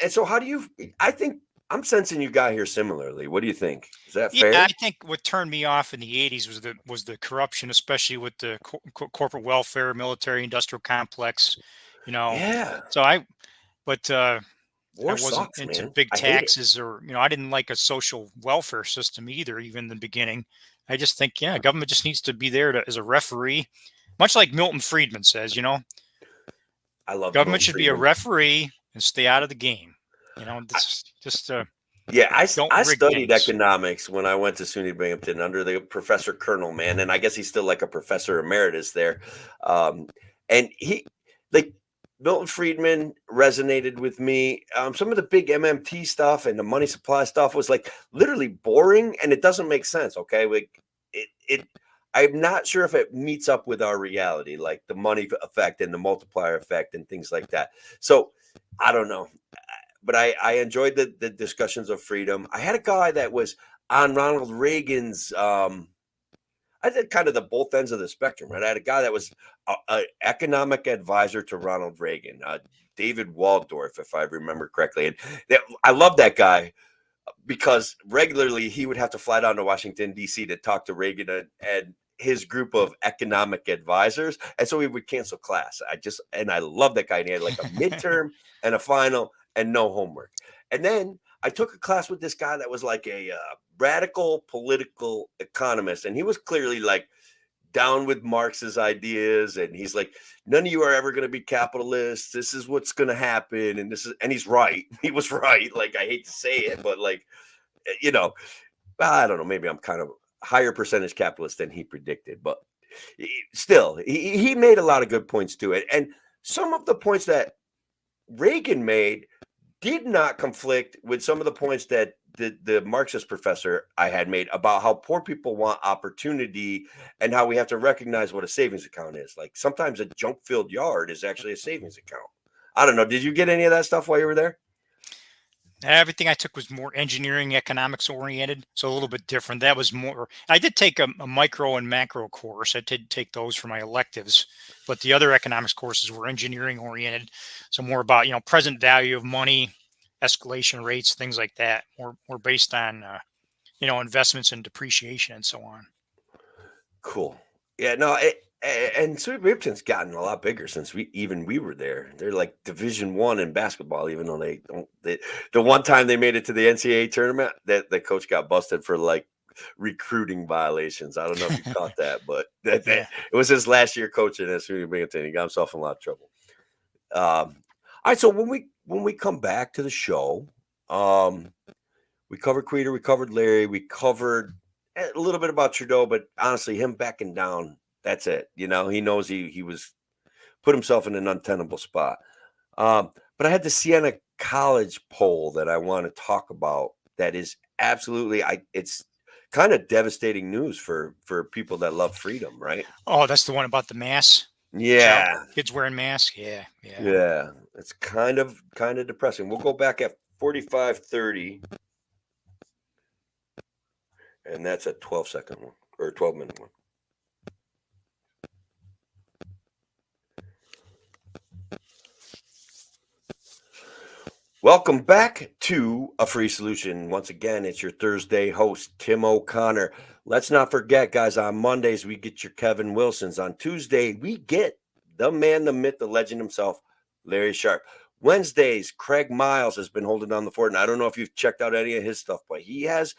And so how do you I think I'm sensing you got here similarly. What do you think? Is that Yeah, I fair? think what turned me off in the '80s was the corruption, especially with the corporate welfare, military industrial complex. You know, Yeah. so but I War wasn't sucks, into man. big I hate it. taxes, or I didn't like a social welfare system either, even in the beginning. I just think, yeah, government just needs to be there as a referee, much like Milton Friedman says. I love Government Milton should be a Friedman. referee and stay out of the game. This just Yeah, don't I rig studied things. economics when I went to SUNY Binghamton under the Professor Colonel, man, and I guess he's still like a professor emeritus there. Um, and he, like Milton Friedman, resonated with me. Some of the big MMT stuff and the money supply stuff was like literally boring, and it doesn't make sense. Okay, like it. I'm not sure if it meets up with our reality, like the money effect and the multiplier effect and things like that. So I don't know, but I enjoyed the discussions of freedom. I had a guy that was on Ronald Reagan's. I did kind of the both ends of the spectrum. Right, I had a guy that was a economic advisor to Ronald Reagan, David Waldorf, if I remember correctly, and I love that guy because regularly he would have to fly down to Washington D.C. to talk to Reagan and his group of economic advisors, and so he would cancel class. I love that guy. And he had like a midterm and a final and no homework. And then I took a class with this guy that was like a radical political economist, and he was clearly like down with Marx's ideas, and he's like, none of you are ever going to be capitalists. This is what's going to happen, and he's right. He was right. Like I hate to say it, but like you know, I don't know. Maybe I'm kind of higher percentage capitalist than he predicted, but still, he made a lot of good points to it, and some of the points that Reagan made did not conflict with some of the points that the Marxist professor I had made about how poor people want opportunity and how we have to recognize what a savings account is. Like sometimes a junk filled yard is actually a savings account. I don't know. Did you get any of that stuff while you were there? Everything I took was more engineering, economics oriented, so a little bit different. That was more. I did take a micro and macro course. I did take those for my electives, but the other economics courses were engineering oriented, so more about present value of money, escalation rates, things like that. More based on investments and depreciation and so on. Cool. Yeah, no, and Sweet Ripton's gotten a lot bigger since we were there. They're like Division 1 in basketball, even though they don't. The one time they made it to the NCAA tournament, that the coach got busted for like recruiting violations. I don't know if you caught that, but that Yeah. it was his last year coaching at SUNY Binghamton. He got himself in a lot of trouble. All right, so when we come back to the show, um, we covered Queter, we covered Larry, we covered a little bit about Trudeau, but honestly, him backing down, that's it. He knows he was put himself in an untenable spot. But I had the Sienna College poll that I want to talk about that is absolutely it's kind of devastating news for people that love freedom, right? Oh, that's the one about the mask. Yeah. Kids wearing masks. Yeah, yeah. Yeah. It's kind of depressing. We'll go back at 45:30, and that's a 12-second one or 12-minute one. Welcome back to A Free Solution. Once again, it's your Thursday host, Tim O'Connor. Let's not forget, guys, on Mondays, we get your Kevin Wilsons. On Tuesday, we get the man, the myth, the legend himself, Larry Sharp. Wednesdays, Craig Miles has been holding down the fort. And I don't know if you've checked out any of his stuff, but he has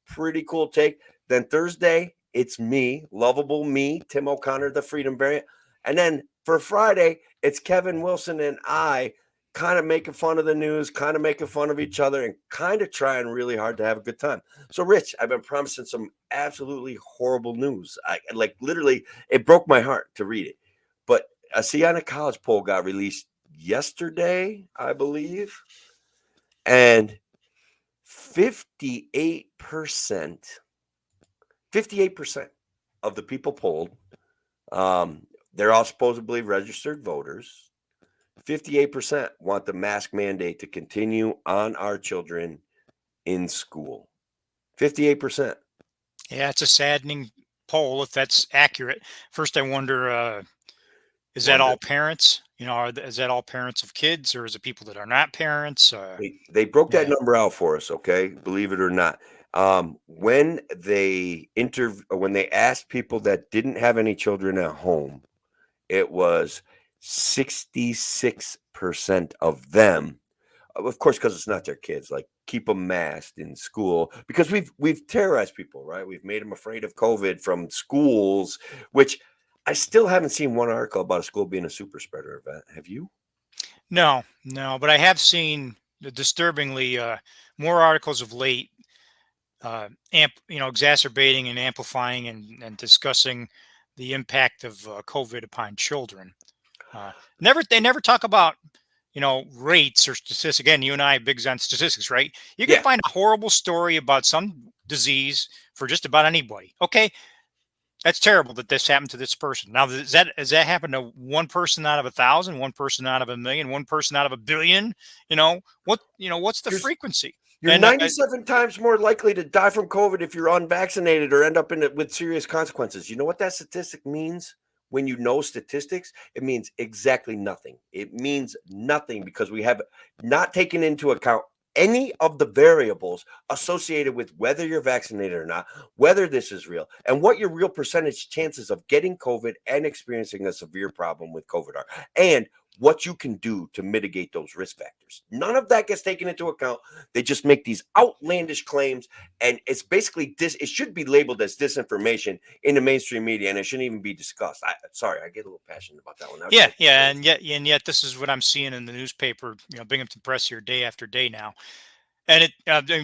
pretty cool take. Then Thursday, it's me, lovable me, Tim O'Connor, the Freedom Variant. And then for Friday, it's Kevin Wilson and I kind of making fun of the news, kind of making fun of each other, and kind of trying really hard to have a good time. So, Rich, I've been promising some absolutely horrible news. I like literally, it broke my heart to read it. But a Siena College poll got released yesterday, I believe, and 58%, 58% of the people polled, they're all supposedly registered voters. 58% want the mask mandate to continue on our children in school. 58%. Yeah, it's a saddening poll if that's accurate. First, I wonder, is that all parents? Is that all parents of kids, or is it people that are not parents? They broke that Yeah. number out for us, okay? Believe it or not. When they asked people that didn't have any children at home, it was 66% of them. Of course, because it's not their kids. Like, keep them masked in school because we've terrorized people, right? We've made them afraid of COVID from schools, which I still haven't seen one article about a school being a super spreader event. Have you? No, no, but I have seen disturbingly more articles of late, exacerbating and amplifying and discussing the impact of COVID upon children. They never talk about rates or statistics. Again, you and I are big on statistics, right? You can Yeah. find a horrible story about some disease for just about anybody. Okay, that's terrible that this happened to this person. Now, does that happen to one person out of 1,000, one person out of 1,000,000, one person out of 1,000,000,000? What's the You're frequency? you're And 97 times more likely to die from COVID if you're unvaccinated or end up in it with serious consequences. You know what that statistic means? When you know statistics, it means exactly nothing. It means nothing because we have not taken into account any of the variables associated with whether you're vaccinated or not, whether this is real, and what your real percentage chances of getting COVID and experiencing a severe problem with COVID are, and what you can do to mitigate those risk factors. None of that gets taken into account. They just make these outlandish claims, and it's basically it should be labeled as disinformation in the mainstream media, and it shouldn't even be discussed. Sorry, I get a little passionate about that one. yeah, and yet this is what I'm seeing in the newspaper. Binghamton Press here day after day now. And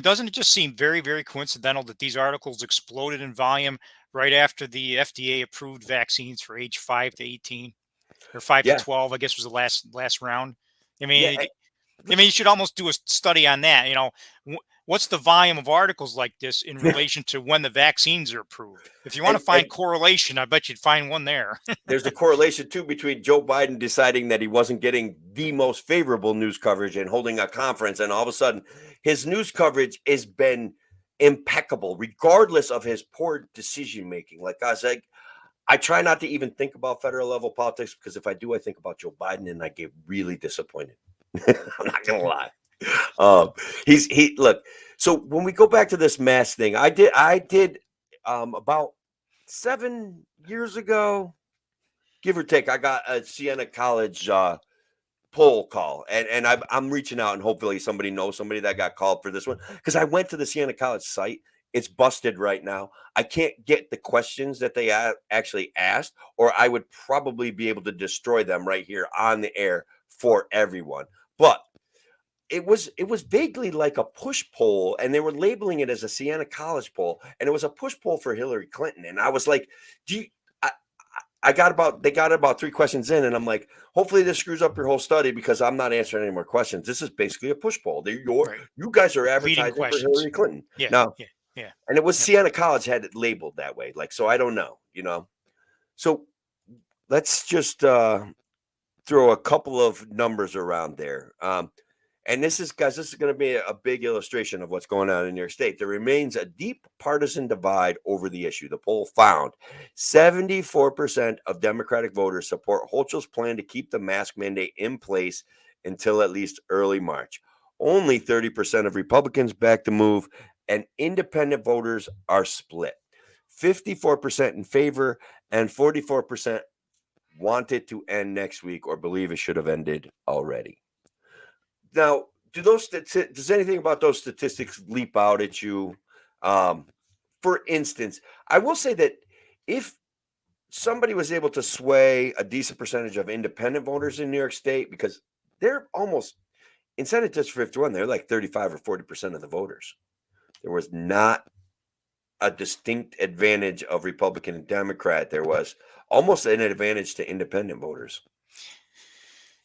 doesn't it just seem very, very coincidental that these articles exploded in volume right after the FDA approved vaccines for age 5 to 18 or five to Yeah, 12? I guess was the last round. I yeah. mean, you should almost do a study on that. What's the volume of articles like this in relation to when the vaccines are approved? If you want to find And correlation, I bet you'd find one there. there's a correlation too between Joe Biden deciding that he wasn't getting the most favorable news coverage and holding a conference, and all of a sudden his news coverage has been impeccable, regardless of his poor decision making. Like I said, I try not to even think about federal level politics because if I do, I think about Joe Biden and I get really disappointed. I'm not gonna lie. Um, he look. So when we go back to this mask thing, I did about 7 years ago, give or take. I got a Siena College poll call, and I'm reaching out, and hopefully somebody knows somebody that got called for this one because I went to the Siena College site. It's busted right now. I can't get the questions that they actually asked, or I would probably be able to destroy them right here on the air for everyone. But it was vaguely like a push poll, and they were labeling it as a Siena College poll, and it was a push poll for Hillary Clinton. And I was like, do you? they got about 3 questions in, and I'm like, hopefully this screws up your whole study because I'm not answering any more questions. This is basically a push poll. Right. You guys are Leading advertising for questions. Hillary Clinton. Yeah. Now, Yeah. Yeah. and it was Yep. Siena College had it labeled that way. Like, so I don't know, So let's just throw a couple of numbers around there. And this is, guys, this is going to be a big illustration of what's going on in your state. There remains a deep partisan divide over the issue. The poll found 74% of Democratic voters support Hochul's plan to keep the mask mandate in place until at least early March. Only 30% of Republicans back the move, and independent voters are split. 54% in favor and 44% want it to end next week or believe it should have ended already. Now, does anything about those statistics leap out at you? For instance, I will say that if somebody was able to sway a decent percentage of independent voters in New York State, because they're almost in Senate District 51, they're like 35 or 40% of the voters. There was not a distinct advantage of Republican and Democrat. There was almost an advantage to independent voters.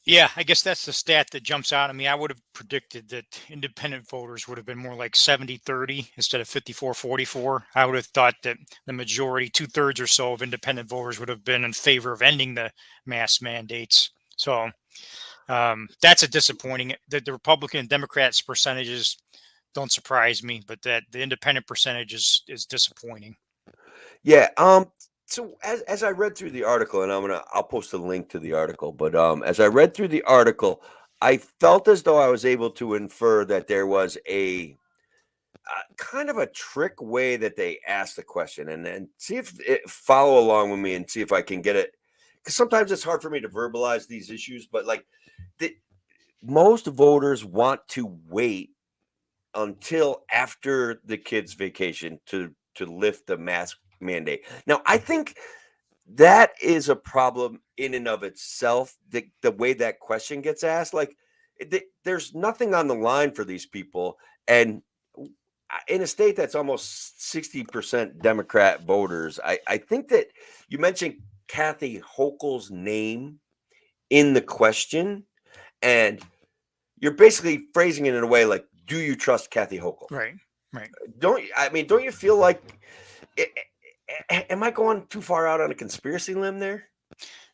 Yeah, I guess that's the stat that jumps out at me. I would have predicted that independent voters would have been more like 70-30 instead of 54-44. I would have thought that the majority, 2/3 or so of independent voters would have been in favor of ending the mask mandates. So that's a disappointing. That the Republican and Democrats percentages don't surprise me, but that the independent percentage is disappointing. Yeah. So as I read through the article, and I'll post a link to the article, but as I read through the article, I felt as though I was able to infer that there was a kind of a trick way that they asked the question, and then see if follow along with me and see if I can get it, because sometimes it's hard for me to verbalize these issues, but like most voters want to wait until after the kids' vacation to lift the mask mandate. Now, I think that is a problem in and of itself. The way that question gets asked, like there's nothing on the line for these people, and in a state that's almost 60% Democrat voters, I think that you mentioned Kathy Hochul's name in the question, and you're basically phrasing it in a way like, "Do you trust Kathy Hochul?" Right. Right. Don't you feel like am I going too far out on a conspiracy limb there?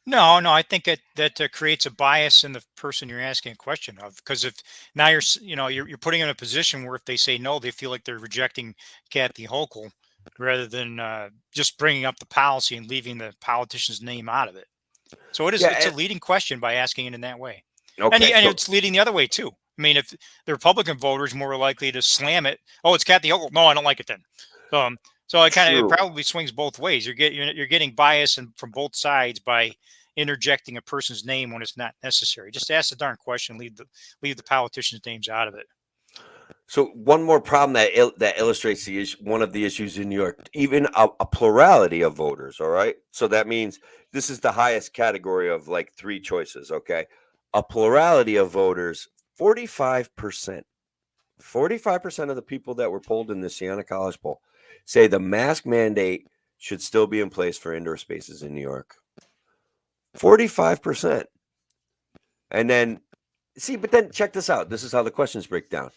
No, I think that creates a bias in the person you're asking a question of, because if now you're putting in a position where if they say no, they feel like they're rejecting Kathy Hochul rather than just bringing up the policy and leaving the politician's name out of it. So Yeah. it's a leading question by asking it in that way, and Okay. and So it's leading the other way too. I mean, if the Republican voter is more likely to slam it, oh, it's Kathy Hochul. No, I don't like it then. So it true. probably swings both ways. You're getting bias from both sides by interjecting a person's name when it's not necessary. Just ask the darn question. Leave the politicians' names out of it. So one more problem that illustrates one of the issues in New York, even a plurality of voters. All right. So that means this is the highest category of like 3 choices. Okay. A plurality of voters, 45%. 45% of the people that were polled in the Siena College poll say the mask mandate should still be in place for indoor spaces in New York. 45%. And then, but then check this out. This is how the questions break down.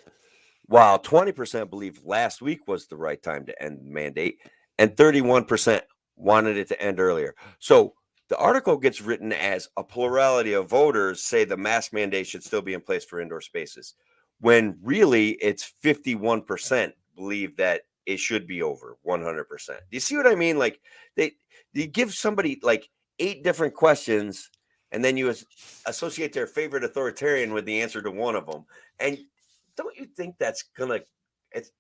While 20% believe last week was the right time to end the mandate, and 31% wanted it to end earlier. So the article gets written as a plurality of voters say the mask mandate should still be in place for indoor spaces, when really it's 51% believe that it should be over 100%. Do you see what I mean? Like they give somebody like 8 different questions, and then you associate their favorite authoritarian with the answer to one of them. And don't you think that's gonna? It's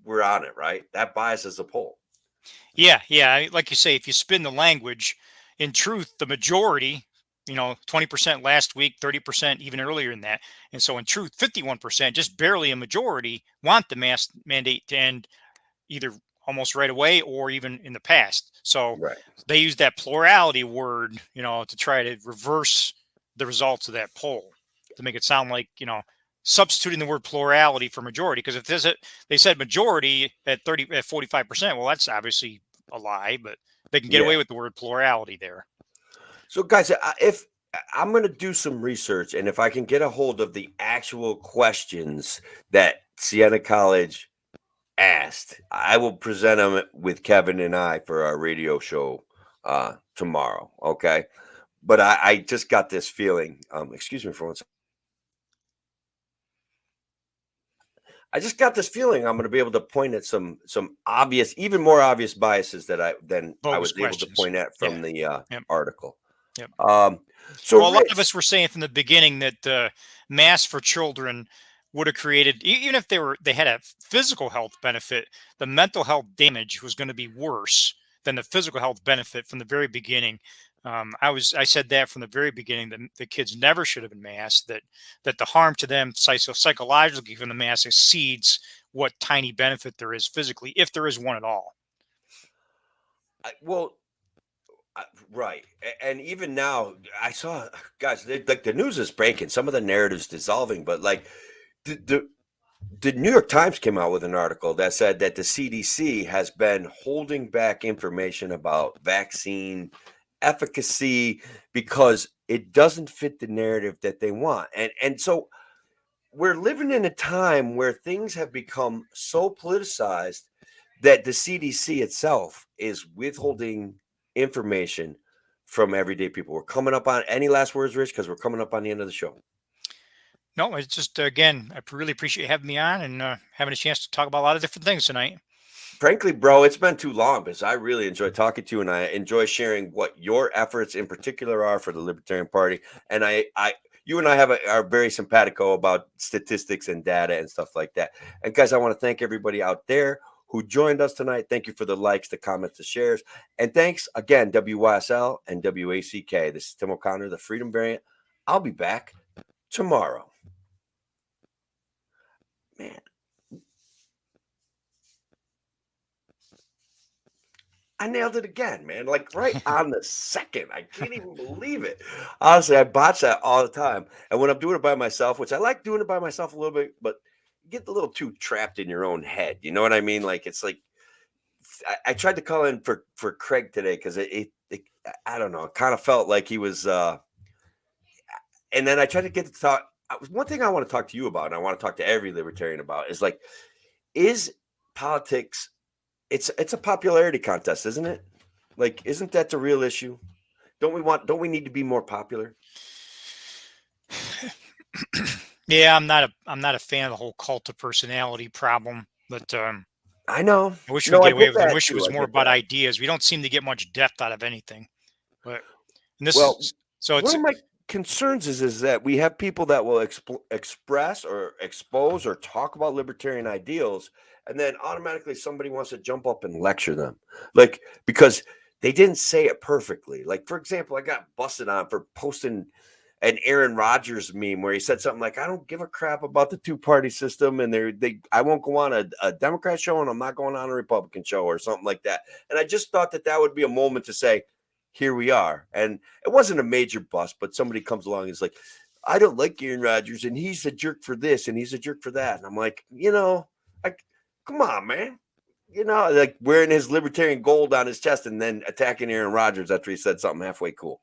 we're on it, right? That biases the poll. Yeah. Like you say, if you spin the language, in truth, the majority, 20% last week, 30% even earlier than that, and so in truth, 51%, just barely a majority, want the mask mandate to end either almost right away or even in the past. So Right. they use that plurality word, to try to reverse the results of that poll to make it sound like, substituting the word plurality for majority. Because if they said majority at 45%, well, that's obviously a lie. But They can get away with the word plurality there. So, guys, if I'm going to do some research, and if I can get a hold of the actual questions that Siena College asked, I will present them with Kevin and I for our radio show tomorrow. Okay. But I just got this feeling. Excuse me for one second. I just got this feeling I'm going to be able to point at some obvious, even more obvious biases that I Bogus was able to questions. point at from Yeah. the Yep. article. Yep. So, Well, a lot of Rich, us were saying from the beginning that mass for children would have created, even if they had a physical health benefit, the mental health damage was going to be worse than the physical health benefit from the very beginning. I said that from the very beginning that the kids never should have been masked. That the harm to them psychologically from the mask exceeds what tiny benefit there is physically, if there is one at all. well, right, and even now, I saw guys like the news is breaking. Some of the narratives dissolving, but like the New York Times came out with an article that said that the CDC has been holding back information about vaccine efficacy because it doesn't fit the narrative that they want. And so we're living in a time where things have become so politicized that the CDC itself is withholding information from everyday people. We're coming up on any last words, Rich, because we're coming up on the end of the show. No, it's just again, I really appreciate you having me on and having a chance to talk about a lot of different things tonight. Frankly, bro, it's been too long because I really enjoy talking to you and I enjoy sharing what your efforts in particular are for the Libertarian Party. And you and I are very simpatico about statistics and data and stuff like that. And guys, I want to thank everybody out there who joined us tonight. Thank you for the likes, the comments, the shares. And thanks again, WYSL and WACK. This is Tim O'Connor, the Freedom Variant. I'll be back tomorrow. Man. I nailed it again, man. Like right on the second. I can't even believe it. Honestly, I botch that all the time. And when I'm doing it by myself, which I like doing it by myself a little bit, but you get a little too trapped in your own head. You know what I mean? Like it's like I tried to call in for Craig today because I don't know. It kind of felt like he was and then I tried to get to talk. One thing I want to talk to you about, and I want to talk to every libertarian about, is like, is politics it's a popularity contest, isn't it? Like, isn't that the real issue? Don't we need to be more popular? Yeah, I'm not a fan of the whole cult of personality problem, but I know. I wish we'd No, I get away get with it. I that wish it too. was I more get about that. ideas. We don't seem to get much depth out of anything. But and this Well, is so one it's of my concerns is that we have people that will express or expose or talk about libertarian ideals, and then automatically somebody wants to jump up and lecture them, like because they didn't say it perfectly. Like for example, I got busted on for posting an Aaron Rodgers meme where he said something like, "I don't give a crap about the two-party system, and I won't go on a Democrat show, and I'm not going on a Republican show," or something like that. And I just thought that would be a moment to say, "Here we are." And it wasn't a major bust, but somebody comes along and is like, "I don't like Aaron Rodgers, and he's a jerk for this, and he's a jerk for that." And I'm like, like, come on, man. Like wearing his libertarian gold on his chest and then attacking Aaron Rodgers after he said something halfway cool.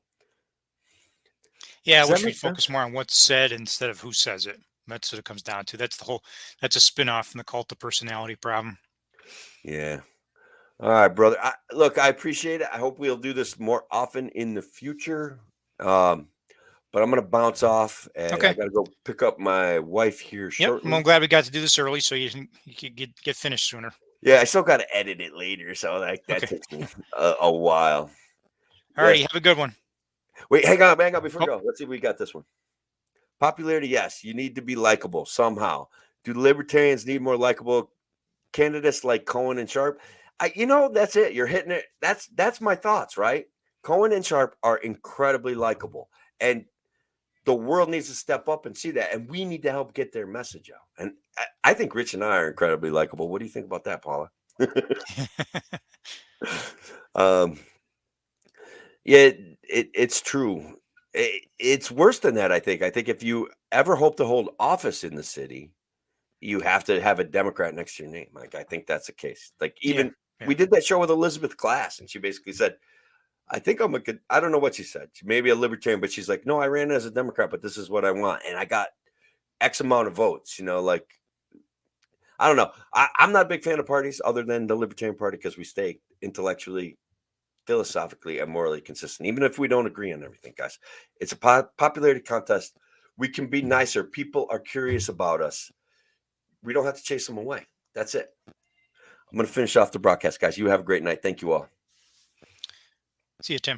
yeah, I Does that wish we'd make sense? focus more on what's said instead of who says it. That's what it comes down to. That's a spin-off from the cult of personality problem. Yeah. All right, brother. Look, I appreciate it. I hope we'll do this more often in the future. But I'm gonna bounce off, and I Okay. gotta go pick up my wife here Yep. Well, I'm shortly. glad we got to do this early so you can get finished sooner. Yeah, I still gotta edit it later, so like that Okay. takes me a while. Alrighty. Yes. Have a good one. Wait, hang on before we Oh, go. Let's see if we got this one. Popularity, yes. You need to be likable somehow. Do the libertarians need more likable candidates like Cohen and Sharp? That's it. You're hitting it. That's my thoughts, right? Cohen and Sharp are incredibly likable, and the world needs to step up and see that, and we need to help get their message out. And I think Rich and I are incredibly likable. What do you think about that, Paula? um, yeah, it's true. It's worse than that. I think if you ever hope to hold office in the city, you have to have a Democrat next to your name. Like I think that's the case. Like yeah. Yeah. We did that show with Elizabeth Glass, and she basically said, I think I'm a good, I don't know what she said. She may be a libertarian, but she's like, no, I ran as a Democrat, but this is what I want. And I got X amount of votes, like, I don't know. I'm not a big fan of parties other than the Libertarian Party because we stay intellectually, philosophically, and morally consistent, even if we don't agree on everything, guys. It's a popularity contest. We can be nicer. People are curious about us. We don't have to chase them away. That's it. I'm going to finish off the broadcast, guys. You have a great night. Thank you all. See you, Tim.